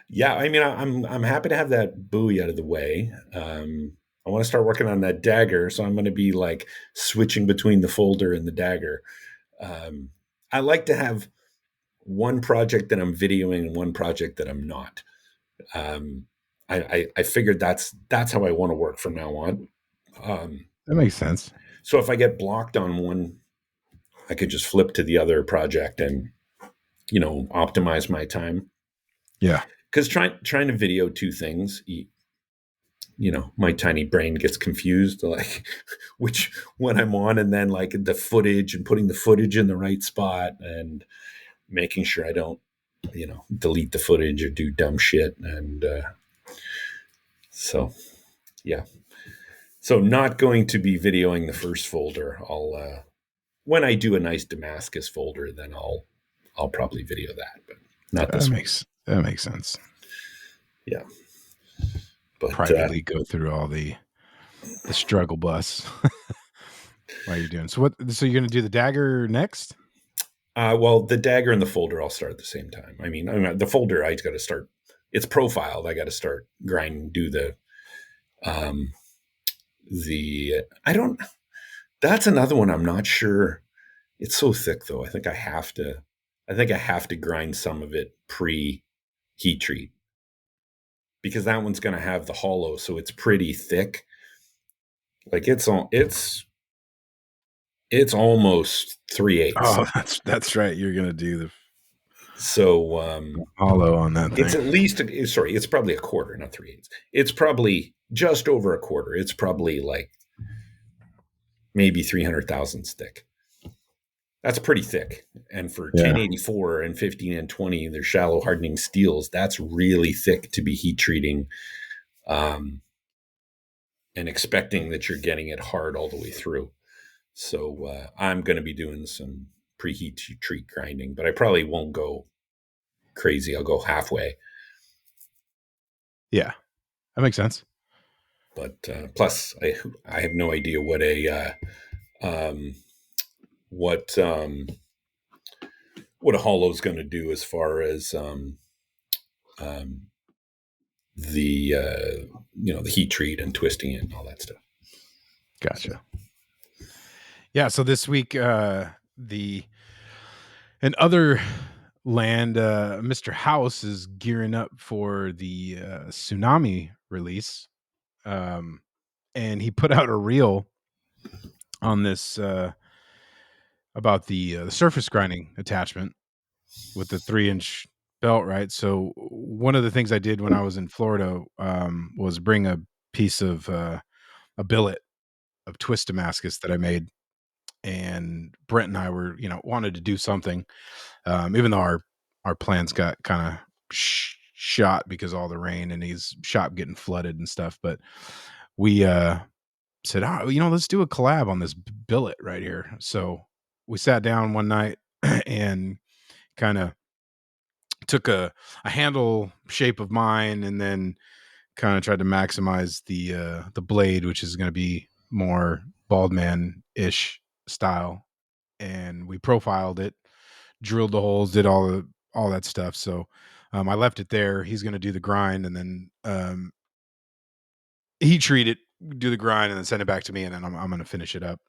Yeah, I mean, I'm happy to have that buoy out of the way. I want to start working on that dagger, so I'm going to be like switching between the folder and the dagger. I like to have one project that I'm videoing and one project that I'm not. I figured that's how I want to work from now on. That makes sense. So if I get blocked on one, I could just flip to the other project and, optimize my time. Yeah. Because trying to video 2 things, my tiny brain gets confused, like which one I'm on, and then like the footage and putting the footage in the right spot and making sure I don't, delete the footage or do dumb shit. And so, yeah. So not going to be videoing the first folder. I'll when I do a nice Damascus folder, then I'll probably video that, but not this one. That makes sense. Yeah. But privately go through all the struggle bus while you're doing. So you're going to do the dagger next? Well, the dagger and the folder I'll start at the same time. I mean, the folder I got to start. It's profiled. I got to start grinding. Do I don't. That's another one. I'm not sure. It's so thick though. I think I have to grind some of it pre heat treat, because that one's going to have the hollow, so it's pretty thick. Like it's almost 3/8. Oh, that's right. You're going to do the hollow on that thing. It's at least it's probably a quarter, not 3/8. It's probably just over a quarter. It's probably like maybe 300 thousandths thick. That's pretty thick. And for 1084 and 15 and 20, they're shallow hardening steels. That's really thick to be heat treating, and expecting that you're getting it hard all the way through. So I'm going to be doing some preheat to treat grinding, but I probably won't go crazy. I'll go halfway. Yeah, that makes sense. But plus, I have no idea what what a hollow is going to do as far as um, the the heat treat and twisting it and all that stuff. Gotcha. So. Yeah. So this week, and other land, Mr. House is gearing up for the tsunami release, and he put out a reel on this about the surface grinding attachment with the 3-inch belt, right? So one of the things I did when I was in Florida was bring a piece of a billet of twist Damascus that I made, and Brent and I were, wanted to do something, even though our plans got kind of shot because of all the rain and his shop getting flooded and stuff. But we said, let's do a collab on this billet right here. So we sat down one night and kind of took a handle shape of mine and then kind of tried to maximize the blade, which is going to be more bald man ish style. And we profiled it, drilled the holes, did all that stuff. So I left it there. He's going to do the grind, and then heat treat it, do the grind, and then send it back to me, and then I'm going to finish it up.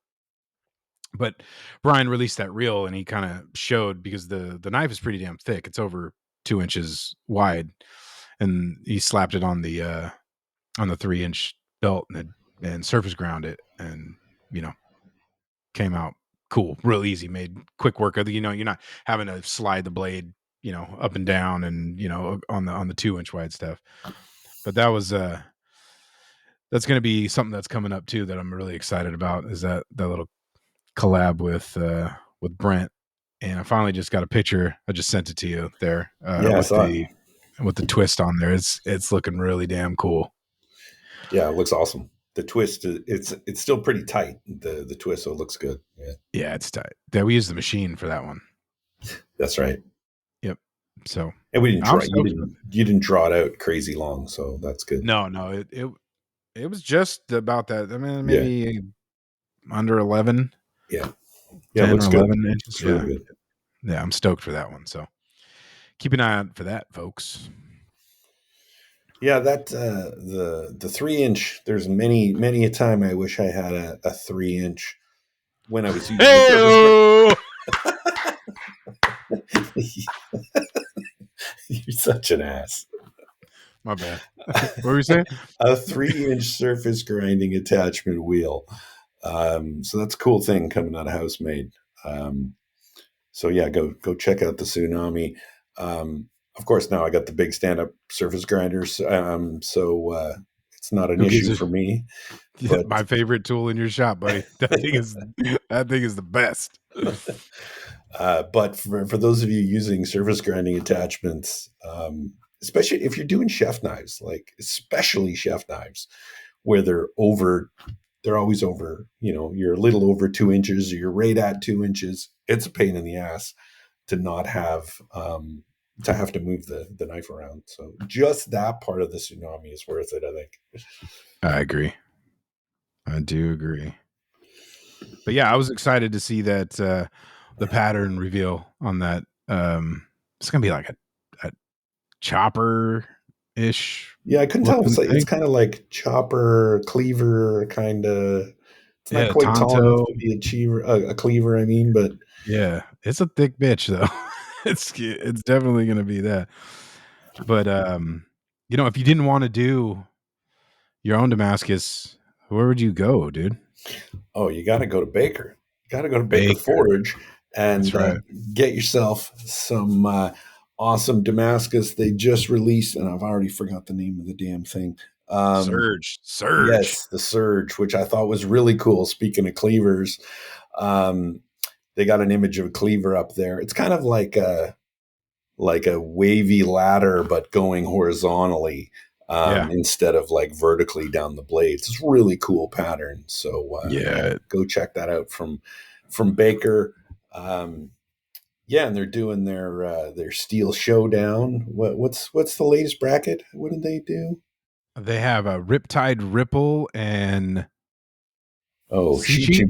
But Brian released that reel, and he kind of showed, because the knife is pretty damn thick. It's over 2 inches wide, and he slapped it on the 3-inch belt and surface ground it, and came out cool, real easy, made quick work of you're not having to slide the blade up and down and on the 2-inch wide stuff. But that was that's going to be something that's coming up too that I'm really excited about, is that little collab with Brent. And I finally just got a picture. I just sent it to you there with the twist on there. It's looking really damn cool. Yeah, it looks awesome. The twist, it's still pretty tight. The twist, so it looks good. Yeah, it's tight. Yeah, we used the machine for that one. That's right. Yep. So, and we didn't draw. You didn't draw it out crazy long, so that's good. No, it was just about that. I mean, maybe under 11. Yeah, 10 it looks or 11 good. inches. It's really good. Yeah, I'm stoked for that one. So keep an eye out for that, folks. Yeah, that the 3-inch. There's many a time I wish I had a 3-inch when I was using the You're such an ass. My bad. What were you saying? A 3-inch surface grinding attachment wheel. So that's a cool thing coming out of Housemade. So yeah, go check out the Tsunami. Of course, now I got the big stand-up surface grinders, so it's not an issue for me. But my favorite tool in your shop, buddy. That thing is the best. But for those of you using surface grinding attachments, especially if you're doing chef knives, especially chef knives, where they're always over, you're a little over 2 inches, or you're right at 2 inches. It's a pain in the ass to not have to move the knife around. So just that part of the Tsunami is worth it, I think. I agree. I do agree. But yeah, I was excited to see that the pattern reveal on that. It's gonna be like a chopper ish. Yeah, I couldn't tell. It's kind of like chopper, cleaver, kind of. It's not quite Tonto. tall enough to be a cleaver. I mean, but yeah, it's a thick bitch though. it's definitely gonna be that. But if you didn't want to do your own Damascus, where would you go, dude? Oh, you got to go to Baker. You got to go to Baker Forge and get yourself some awesome Damascus. They just released, and I've already forgot the name of the damn thing. Surge. Yes, the Surge, which I thought was really cool. Speaking of cleavers, they got an image of a cleaver up there. It's kind of like a wavy ladder, but going horizontally. Instead of vertically down the blades. It's a really cool pattern. So go check that out from Baker. Yeah, and they're doing their steel showdown. What's the latest bracket? What did they do? They have a Riptide Ripple and Oh, Chi Chi.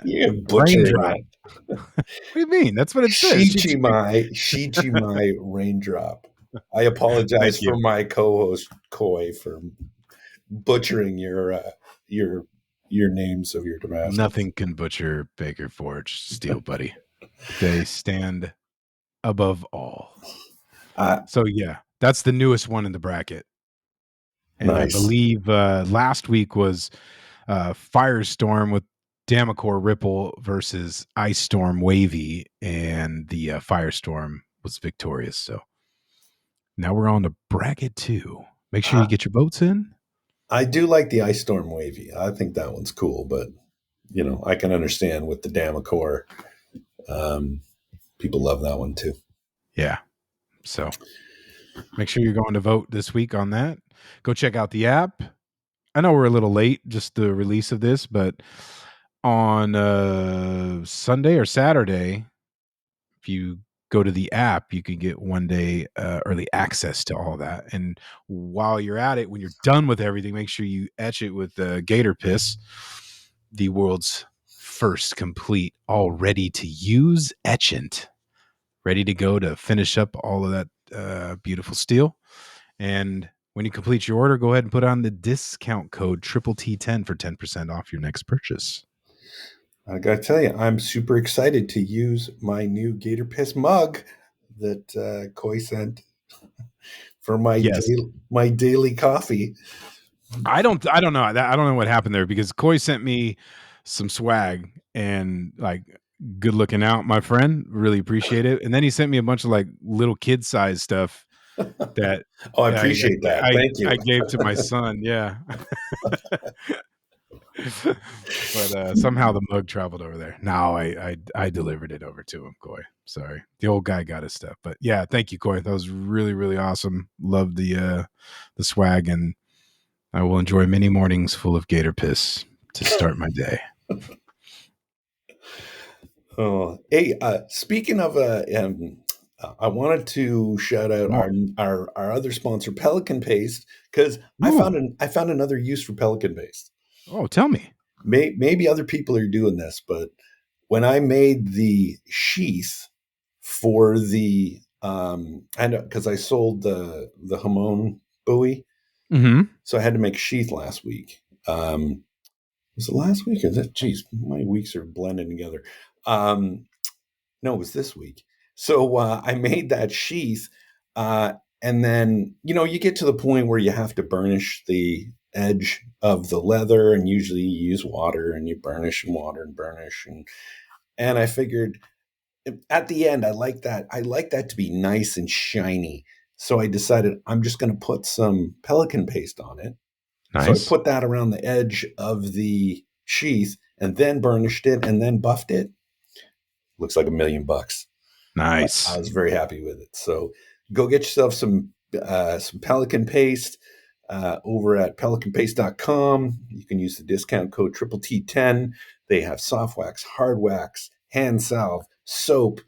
you're butchering Raindrop. it. What do you mean? That's what it says. Shichimai Raindrop. I apologize Thank you. for my co-host Koi for butchering your names of your Damascus. Nothing can butcher Baker Forge Steel, buddy. They stand above all. So yeah, that's the newest one in the bracket. And I Nice. believe last week was Firestorm with Damacor Ripple versus Ice Storm Wavy, and the Firestorm was victorious. So now we're on to bracket 2. Make sure you get your votes in. I do like the Ice Storm Wavy. I think that one's cool, but I can understand with the Damacor. People love that one too. Yeah. So make sure you're going to vote this week on that. Go check out the app. I know we're a little late, just the release of this, but on Sunday or Saturday, if you go to the app, you can get 1 day early access to all that. And while you're at it, when you're done with everything, make sure you etch it with Gator Piss, the world's first complete, all ready to use etchant, ready to go to finish up all of that beautiful steel. And when you complete your order, go ahead and put on the discount code T10 for 10% off your next purchase. I got to tell you, I'm super excited to use my new Gator Piss mug that Koi sent for my daily coffee. I don't know. I don't know what happened there, because Koi sent me some swag and like, good looking out, my friend. Really appreciate it. And then he sent me a bunch of like little kid size stuff that I appreciate that. Thank you. I gave to my son. Yeah. But somehow the mug traveled over there. No, I delivered it over to him, Koi. Sorry. The old guy got his stuff. But yeah, thank you, Koi. That was really, really awesome. Love the swag, and I will enjoy many mornings full of gator piss to start my day. Oh, hey, speaking of, I wanted to shout out our other sponsor, Pelican Paste, because I found another use for Pelican Paste. Oh, tell me. Maybe other people are doing this, but when I made the sheath for the because I sold the Hamon buoy, so I had to make a sheath last week. Was it last week? Or that? Geez, my weeks are blending together. No, it was this week. So I made that sheath, and then you get to the point where you have to burnish the edge of the leather, and usually you use water and you burnish and water and burnish, and I figured at the end I like that to be nice and shiny. So I decided I'm just going to put some Pelican paste on it. Nice. So I put that around the edge of the sheath and then burnished it and then buffed it. Looks like $1 million. Nice. I was very happy with it. So go get yourself some Pelican paste over at pelicanpaste.com. You can use the discount code T10. They have soft wax, hard wax, hand salve, soap,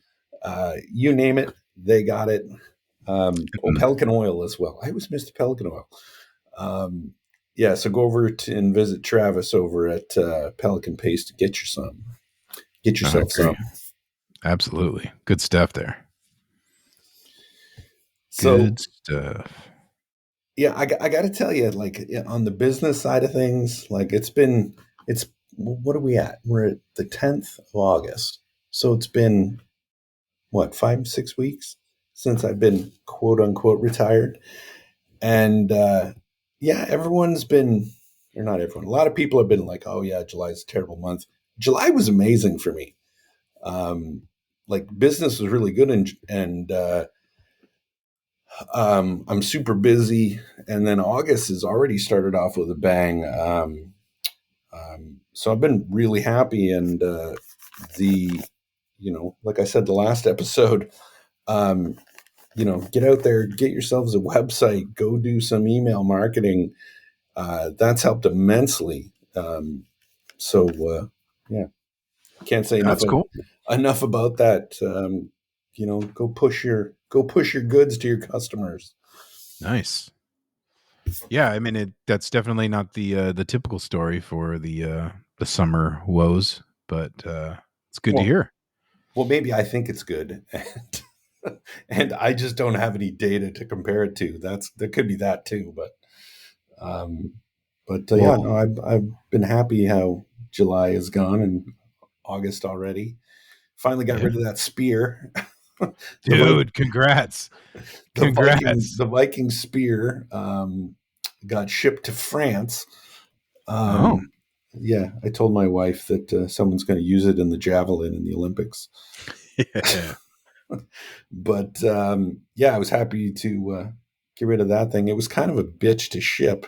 you name it, they got it. Pelican oil as well. I always miss the Pelican oil. Yeah, so go over and visit Travis over at Pelican Paste to get yourself some. Absolutely. Good stuff there. So, good stuff. Yeah, I got to tell you, like on the business side of things, like it's what are we at? We're at the 10th of August. So it's been, what, 5-6 weeks since I've been quote unquote retired. And yeah, everyone's been, or not everyone, a lot of people have been like, oh yeah, July's a terrible month. July was amazing for me. Like business was really good, and I'm super busy, and then August has already started off with a bang. So I've been really happy, and like I said, the last episode, get out there, get yourselves a website, go do some email marketing. That's helped immensely. Yeah. Can't say That's cool. enough about that. Go push your goods to your customers. Nice. Yeah, I mean that's definitely not the typical story for the summer woes, but it's good to Well, hear. maybe I think it's good, and I just don't have any data to compare it to. That could be that too, um, yeah, Well, no, I've been happy how July has gone and August already. Finally got yeah. rid of that spear. the Vi- Dude, congrats. Congrats. the Viking spear got shipped to France. Oh. Um, yeah, I told my wife that someone's going to use it in the javelin in the Olympics. Yeah. But yeah, I was happy to get rid of that thing. It was kind of a bitch to ship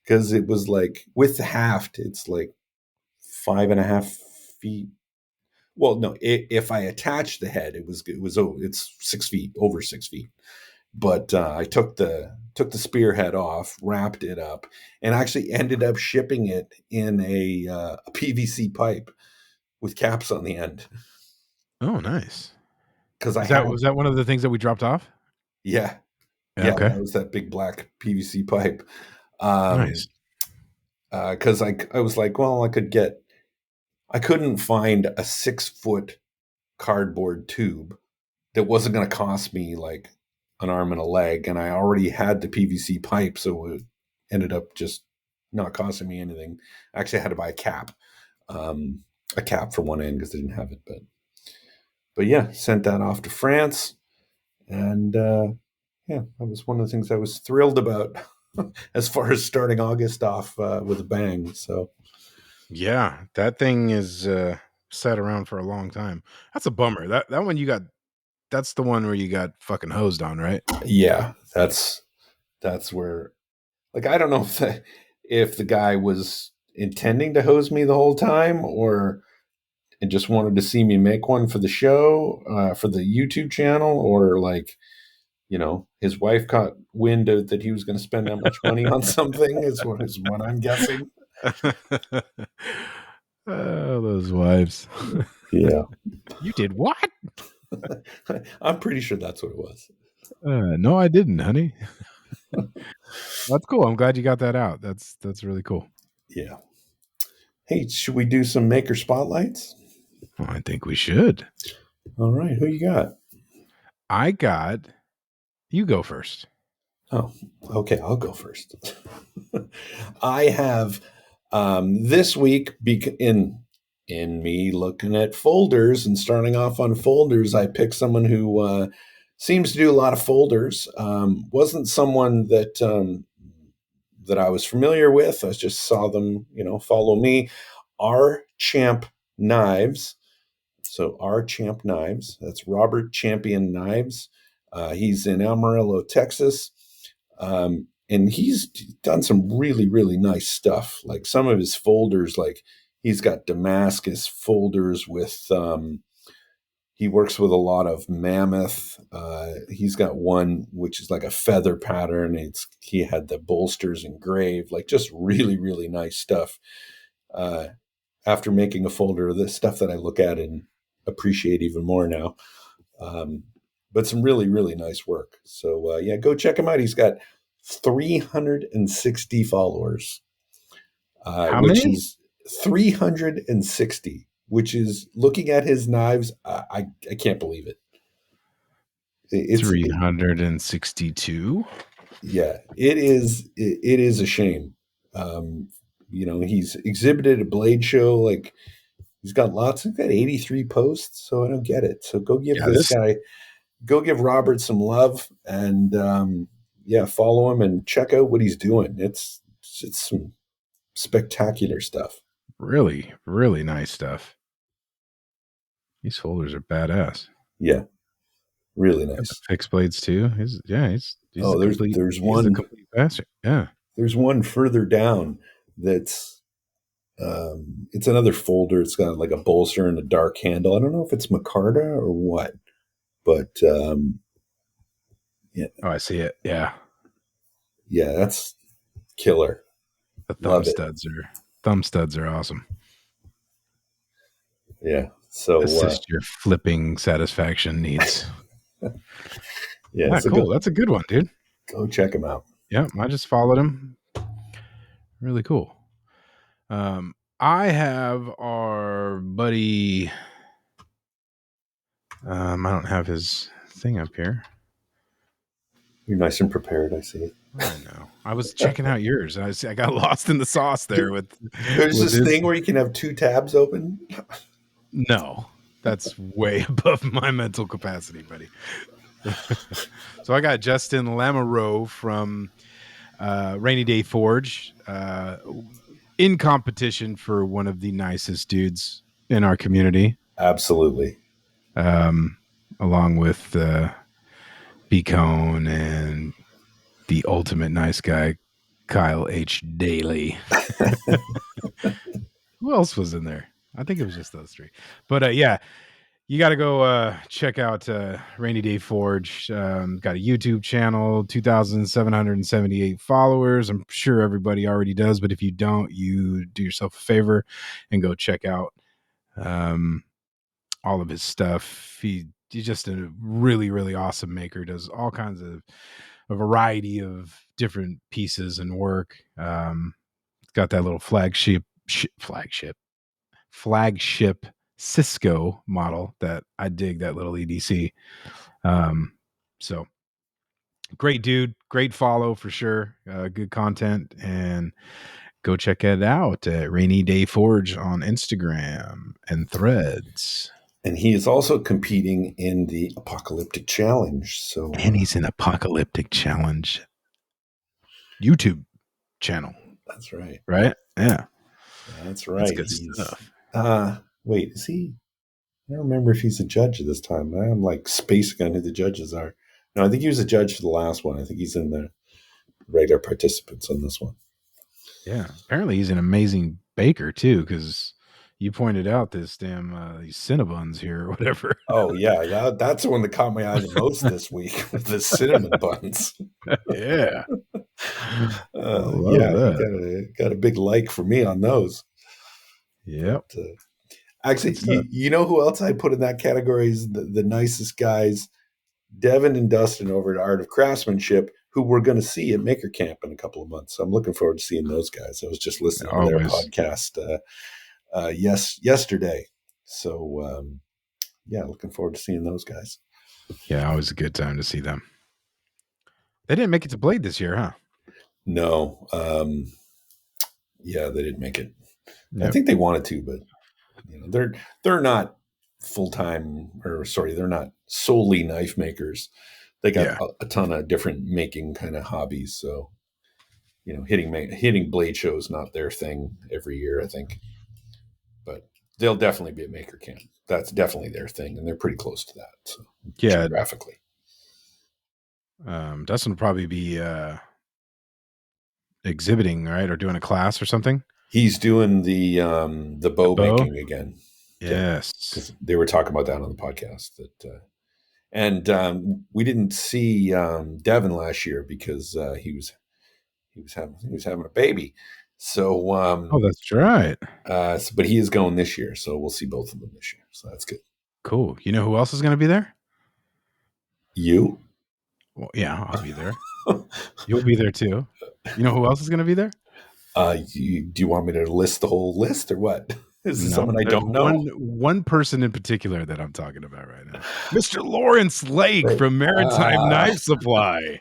because it was like with the haft, it's like 5.5 feet. Well, no, if I attach the head, it's 6 feet, over 6 feet. But I took the spearhead off, wrapped it up, and actually ended up shipping it in a PVC pipe with caps on the end Oh, nice. because I Is that had was that one of the things that we dropped off? yeah. Yeah, Yeah, okay. that was that big black PVC pipe. Um, Nice. because I was like, well, I couldn't find a 6 foot cardboard tube that wasn't going to cost me like an arm and a leg, and I already had the PVC pipe, so it ended up just not costing me anything. Actually, I had to buy a cap for one end because I didn't have it, but yeah, sent that off to France, and yeah, that was one of the things I was thrilled about as far as starting August off with a bang. So Yeah, that thing is sat around for a long time. That's a bummer. That one that's the one where you got fucking hosed on, right? yeah, that's where like I don't know if the guy was intending to hose me the whole time or and just wanted to see me make one for the show for the YouTube channel or like his wife caught wind of that he was going to spend that much money on something is what I'm guessing. Oh, those wives. Yeah. You did what? I'm pretty sure that's what it was. No, I didn't, honey. That's cool. I'm glad you got that out. That's really cool. Yeah. Hey, should we do some maker spotlights? Well, I think we should. All right. Who you got? I got you go first. Oh, okay. I'll go first. I have this week in me looking at folders and starting off on folders. I picked someone who seems to do a lot of folders. Wasn't someone that I was familiar with. I just saw them, follow me. R Champ Knives. So R Champ Knives. That's Robert Champion Knives. He's in Amarillo, Texas. And he's done some really, really nice stuff. Like some of his folders, like he's got Damascus folders with, he works with a lot of mammoth. He's got one which is like a feather pattern. He had the bolsters engraved, like just really, really nice stuff. Uh, After making a folder of this stuff that I look at and appreciate even more now. Um, but some really, really nice work. So yeah, go check him out. He's got 360 followers, How which many? is 360, which is looking at his knives. I can't believe it. It 362. yeah, it is. It is a shame. Um, he's exhibited at Blade Show. Like he's got lots. He's got 83 posts. So I don't get it. So Yeah, this go give Robert some love and yeah, follow him and check out what he's doing. It's some spectacular stuff. really, really nice stuff. These folders are badass. Yeah, really Got the nice. fixed blades too. He's Oh, a complete he's a complete bastard. Yeah. there's one further down that's it's another folder. It's got like a bolster and a dark handle. I don't know if it's micarta or what, but yeah, Oh, I see it. Yeah. yeah, that's killer. The Love it. thumb studs are awesome. Yeah. So Assist your flipping satisfaction needs. yeah, so Cool. That's a good one, dude. go check him out. Yeah, I just followed him. Really cool. I have our buddy. I don't have his thing up here. You're nice and prepared, I see. I know. I was checking out yours. I got lost in the sauce there with There's this his. thing where you can have 2 tabs open. No, that's way above my mental capacity, buddy. So I got Justin Lamoureux from Rainy Day Forge in competition for one of the nicest dudes in our community. Absolutely. Along with B-Cone and the ultimate nice guy, Kyle H. Daly. Who else was in there? I think it was just those three. But yeah, you got to go check out Rainy Day Forge. Got a YouTube channel, 2,778 followers. I'm sure everybody already does, but if you don't, you do yourself a favor and go check out all of his stuff. He's just a really, really awesome maker. Does all kinds of a variety of different pieces and work. Got that little flagship Cisco model that I dig, that little EDC. So great dude, great follow for sure. Good content, and go check it out at Rainy Day Forge on Instagram and Threads. And he is also competing in the Apocalyptic Challenge. So And he's an Apocalyptic Challenge YouTube channel. that's right. Right? Yeah. That's right. That's good stuff. Wait, is he? I don't remember if he's a judge this time. I'm like spacing on who the judges are. No, I think he was a judge for the last one. I think he's in the regular participants on this one. Yeah. Apparently he's an amazing baker too, because you pointed out this damn these Cinnabons here or whatever. Oh yeah, that's the one that caught my eye the most this week with the cinnamon buns. Yeah. Yeah, he got a big like for me on those. Yep. But, actually, you know who else I put in that category is the nicest guys, Devin and Dustin over at Art of Craftsmanship, who we're going to see at Maker Camp in a couple of months. So I'm looking forward to seeing those guys. I was just listening to their podcast yesterday. So yeah, looking forward to seeing those guys. Yeah, always a good time to see them. They didn't make it to Blade this year, huh? No. Yeah, they didn't make it. Yep. I think they wanted to, but they're not full-time, or sorry, they're not solely knife makers. They got a ton of different making kind of hobbies. So, hitting blade shows not their thing every year, I think. But they'll definitely be at Maker Camp. That's definitely their thing, and they're pretty close to that. So, geographically. Dustin will probably be exhibiting, right, or doing a class or something. He's doing the bow making again. Yes, because they were talking about that on the podcast. That and we didn't see Devin last year because he was having a baby. So that's right. But he is going this year, so we'll see both of them this year. So that's good. Cool. You know who else is going to be there? You? Well, yeah, I'll be there. You'll be there too. You know who else is going to be there? Do you want me to list the whole list or what? Is this someone I don't know? One person in particular that I'm talking about right now. Mr. Lawrence Lake from Maritime Knife Supply.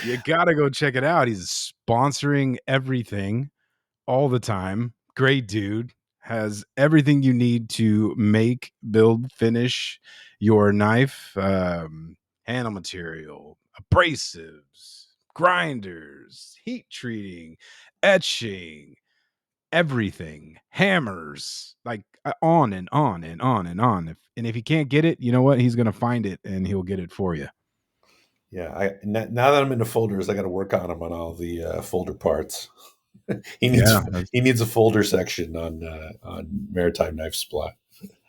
You got to go check it out. He's sponsoring everything all the time. Great dude. Has everything you need to make, build, finish your knife. Handle material, abrasives, grinders, heat treating, etching, everything, hammers, like on and on and on and on. If he can't get it, you know what? He's going to find it and he'll get it for you. Yeah, now that I'm into folders, I got to work on him on all the folder parts. he needs a folder section on Maritime Knife Supply.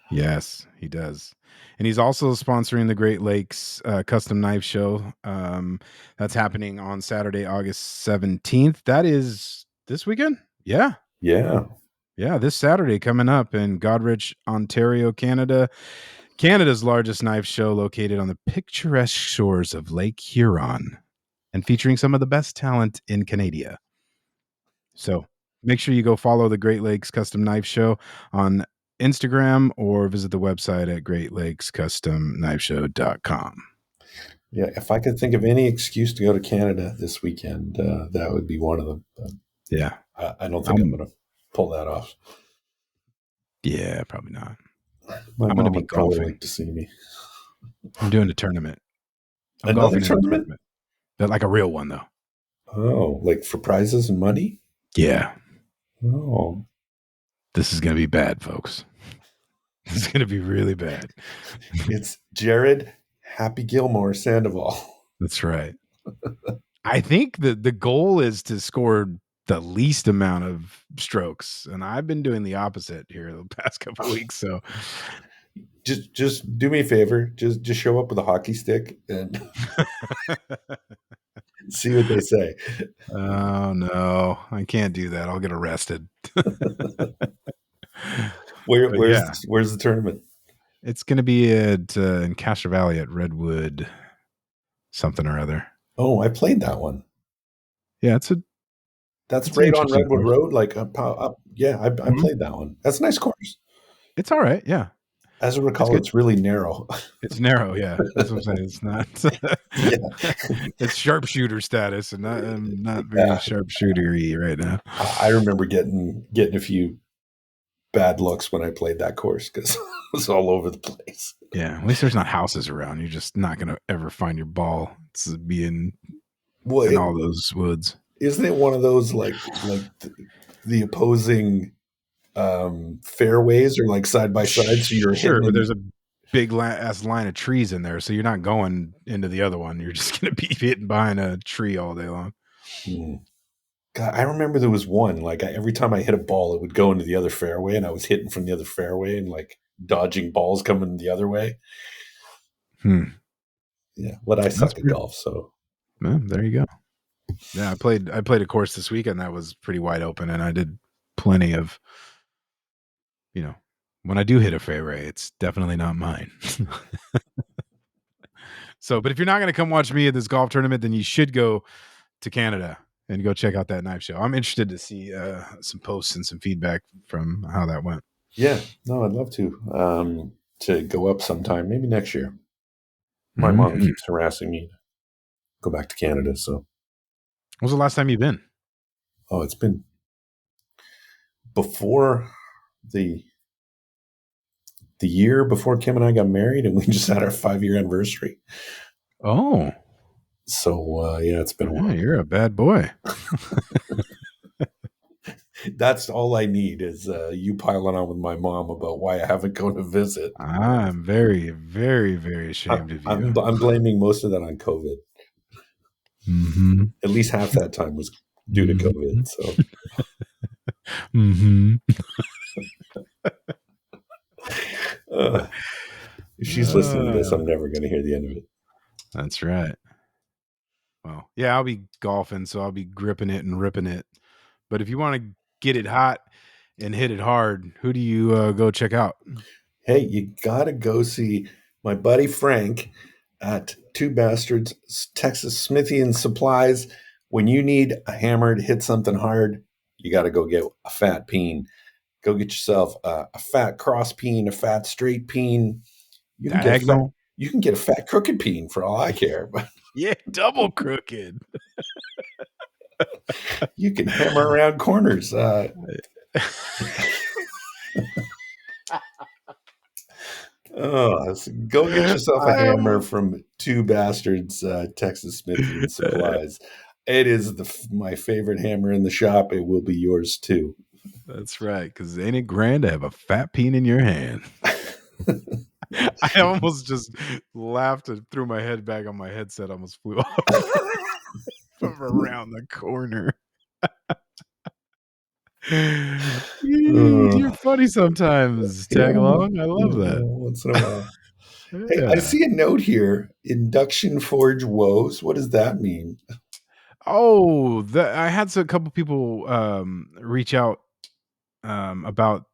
Yes, he does. And he's also sponsoring the Great Lakes Custom Knife Show. That's happening on Saturday, August 17th. That is this weekend? Yeah. Yeah. Yeah, this Saturday coming up in Godrich, Ontario, Canada. Canada's largest knife show, located on the picturesque shores of Lake Huron and featuring some of the best talent in Canada. So make sure you go follow the Great Lakes Custom Knife Show on Instagram or visit the website at greatlakescustomknifeshow.com. Yeah, if I could think of any excuse to go to Canada this weekend, that would be one of them. Yeah. I don't think I'm going to pull that off. Yeah, probably not. My I'm going to mom be would probably golfing. like to see me. I'm doing a tournament. I'm Another golfing in a tournament? tournament. But like a real one, though. Oh, like for prizes and money? Yeah. Oh. This is going to be bad, folks. This is going to be really bad. It's Jerid, Happy Gilmore, Sandoval. That's right. I think the goal is to score the least amount of strokes, and I've been doing the opposite here the past couple of weeks. So just do me a favor. Just show up with a hockey stick and see what they say. Oh no, I can't do that. I'll get arrested. Where's the tournament? It's going to be at in Castro Valley at Redwood something or other. Oh, I played that one. Yeah, that's right on Redwood course. Road. Like up. Yeah, I played that one. That's a nice course. It's all right. Yeah. As I recall, it's really narrow. It's narrow. Yeah, that's what I'm saying. It's not. Yeah, it's sharpshooter status, and I'm not very sharpshootery right now. I remember getting a few bad looks when I played that course because it was all over the place. Yeah, at least there's not houses around. You're just not going to ever find your ball. It's being in all those woods. Isn't it one of those like the opposing fairways are like side by side? So you're sure, but there's a big ass line of trees in there, so you're not going into the other one. You're just going to be hitting behind a tree all day long. God, I remember there was one, like every time I hit a ball, it would go into the other fairway, and I was hitting from the other fairway and like dodging balls coming the other way. Yeah, but I suck at golf, so well, there you go. Yeah, I played a course this weekend that was pretty wide open, and I did plenty of, when I do hit a fairway, it's definitely not mine. So, but if you're not going to come watch me at this golf tournament, then you should go to Canada and go check out that knife show. I'm interested to see some posts and some feedback from how that went. Yeah, no, I'd love to go up sometime, maybe next year. My mom keeps harassing me to go back to Canada. So, when was the last time you've been? Oh, it's been before the year before Kim and I got married, and we just had our 5-year anniversary. Oh, so yeah, it's been a while. You're a bad boy. That's all I need is you piling on with my mom about why I haven't gone to visit. I'm very, very, very ashamed of you. I'm blaming most of that on COVID. Mm-hmm. At least half that time was due to COVID. So. If she's listening to this, I'm never going to hear the end of it. That's right. Well, yeah, I'll be golfing, so I'll be gripping it and ripping it. But if you want to get it hot and hit it hard, who do you go check out? Hey, you got to go see my buddy Frank at Two Basterds, Texas Smithy and Supplies. When you need a hammer to hit something hard, you got to go get a fat peen. Go get yourself a fat cross peen, a fat straight peen. You can get a fat crooked peen for all I care. But yeah, double crooked. You can hammer around corners. Go get yourself a hammer from Two Basterds, Texas Smithy and Supplies. It is my favorite hammer in the shop. It will be yours too. That's right, because ain't it grand to have a fat peen in your hand? I almost just laughed and threw my head back on my headset. Almost flew off from around the corner. You're funny sometimes. Tag along. I love that. Once in a while. Hey, I see a note here. Induction forge woes. What does that mean? Oh, I had a couple people reach out about,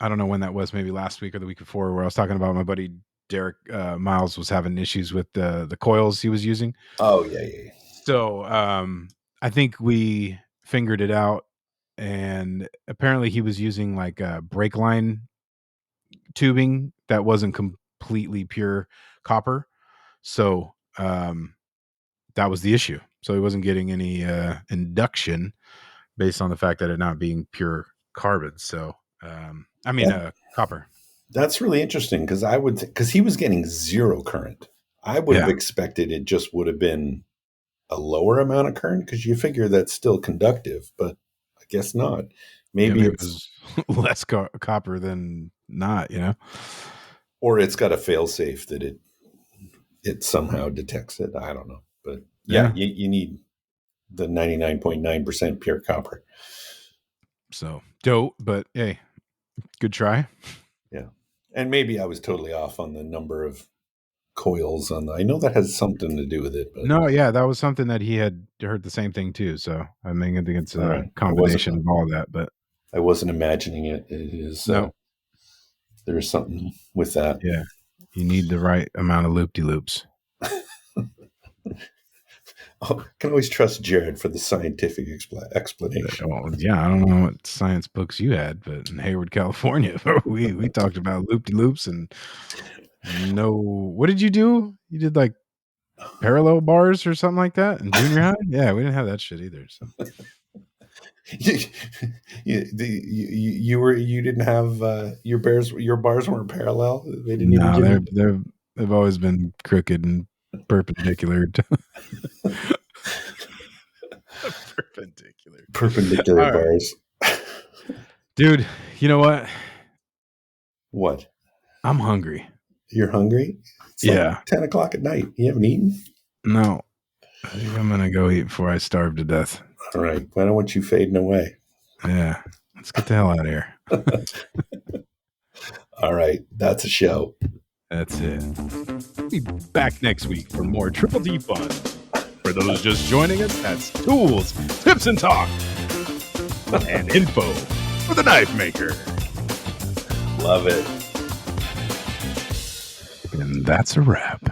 I don't know when that was, maybe last week or the week before, where I was talking about my buddy Derek Miles was having issues with the coils he was using. Oh, yeah. So I think we fingered it out, and apparently he was using like a brake line tubing that wasn't completely pure copper. So that was the issue. So he wasn't getting any induction based on the fact that it not being pure carbon. So copper. That's really interesting because because he was getting zero current. I would have expected it just would have been a lower amount of current because you figure that's still conductive, but I guess not. Maybe it was less copper than not, or it's got a fail safe that it somehow detects it. I don't know, but yeah. You need the 99.9% pure copper. So dope, but hey, good try. Yeah. And maybe I was totally off on the number of coils on I know that has something to do with it. But no, yeah, that was something that he had heard the same thing too. So I think it's a combination of all of that, but I wasn't imagining it. It is no. There's something with that. Yeah. You need the right amount of loop-de-loops. I can always trust Jerid for the scientific explanation. Well, yeah, I don't know what science books you had, but in Hayward, California, we talked about loop-de-loops and what did you do? You did like parallel bars or something like that in junior high? Yeah, we didn't have that shit either. So you didn't have your bars weren't parallel. They didn't even give they've always been crooked and perpendicular. Perpendicular bars. Dude, you know what? What? I'm hungry. You're hungry? It's like 10 o'clock at night. You haven't eaten? No. I think I'm going to go eat before I starve to death. All right. I don't want you fading away. Yeah. Let's get the hell out of here. All right. That's a show. That's it. We'll be back next week for more Triple D fun. For those just joining us, that's tools, tips, and talk, and info for the knife maker. Love it. And that's a wrap.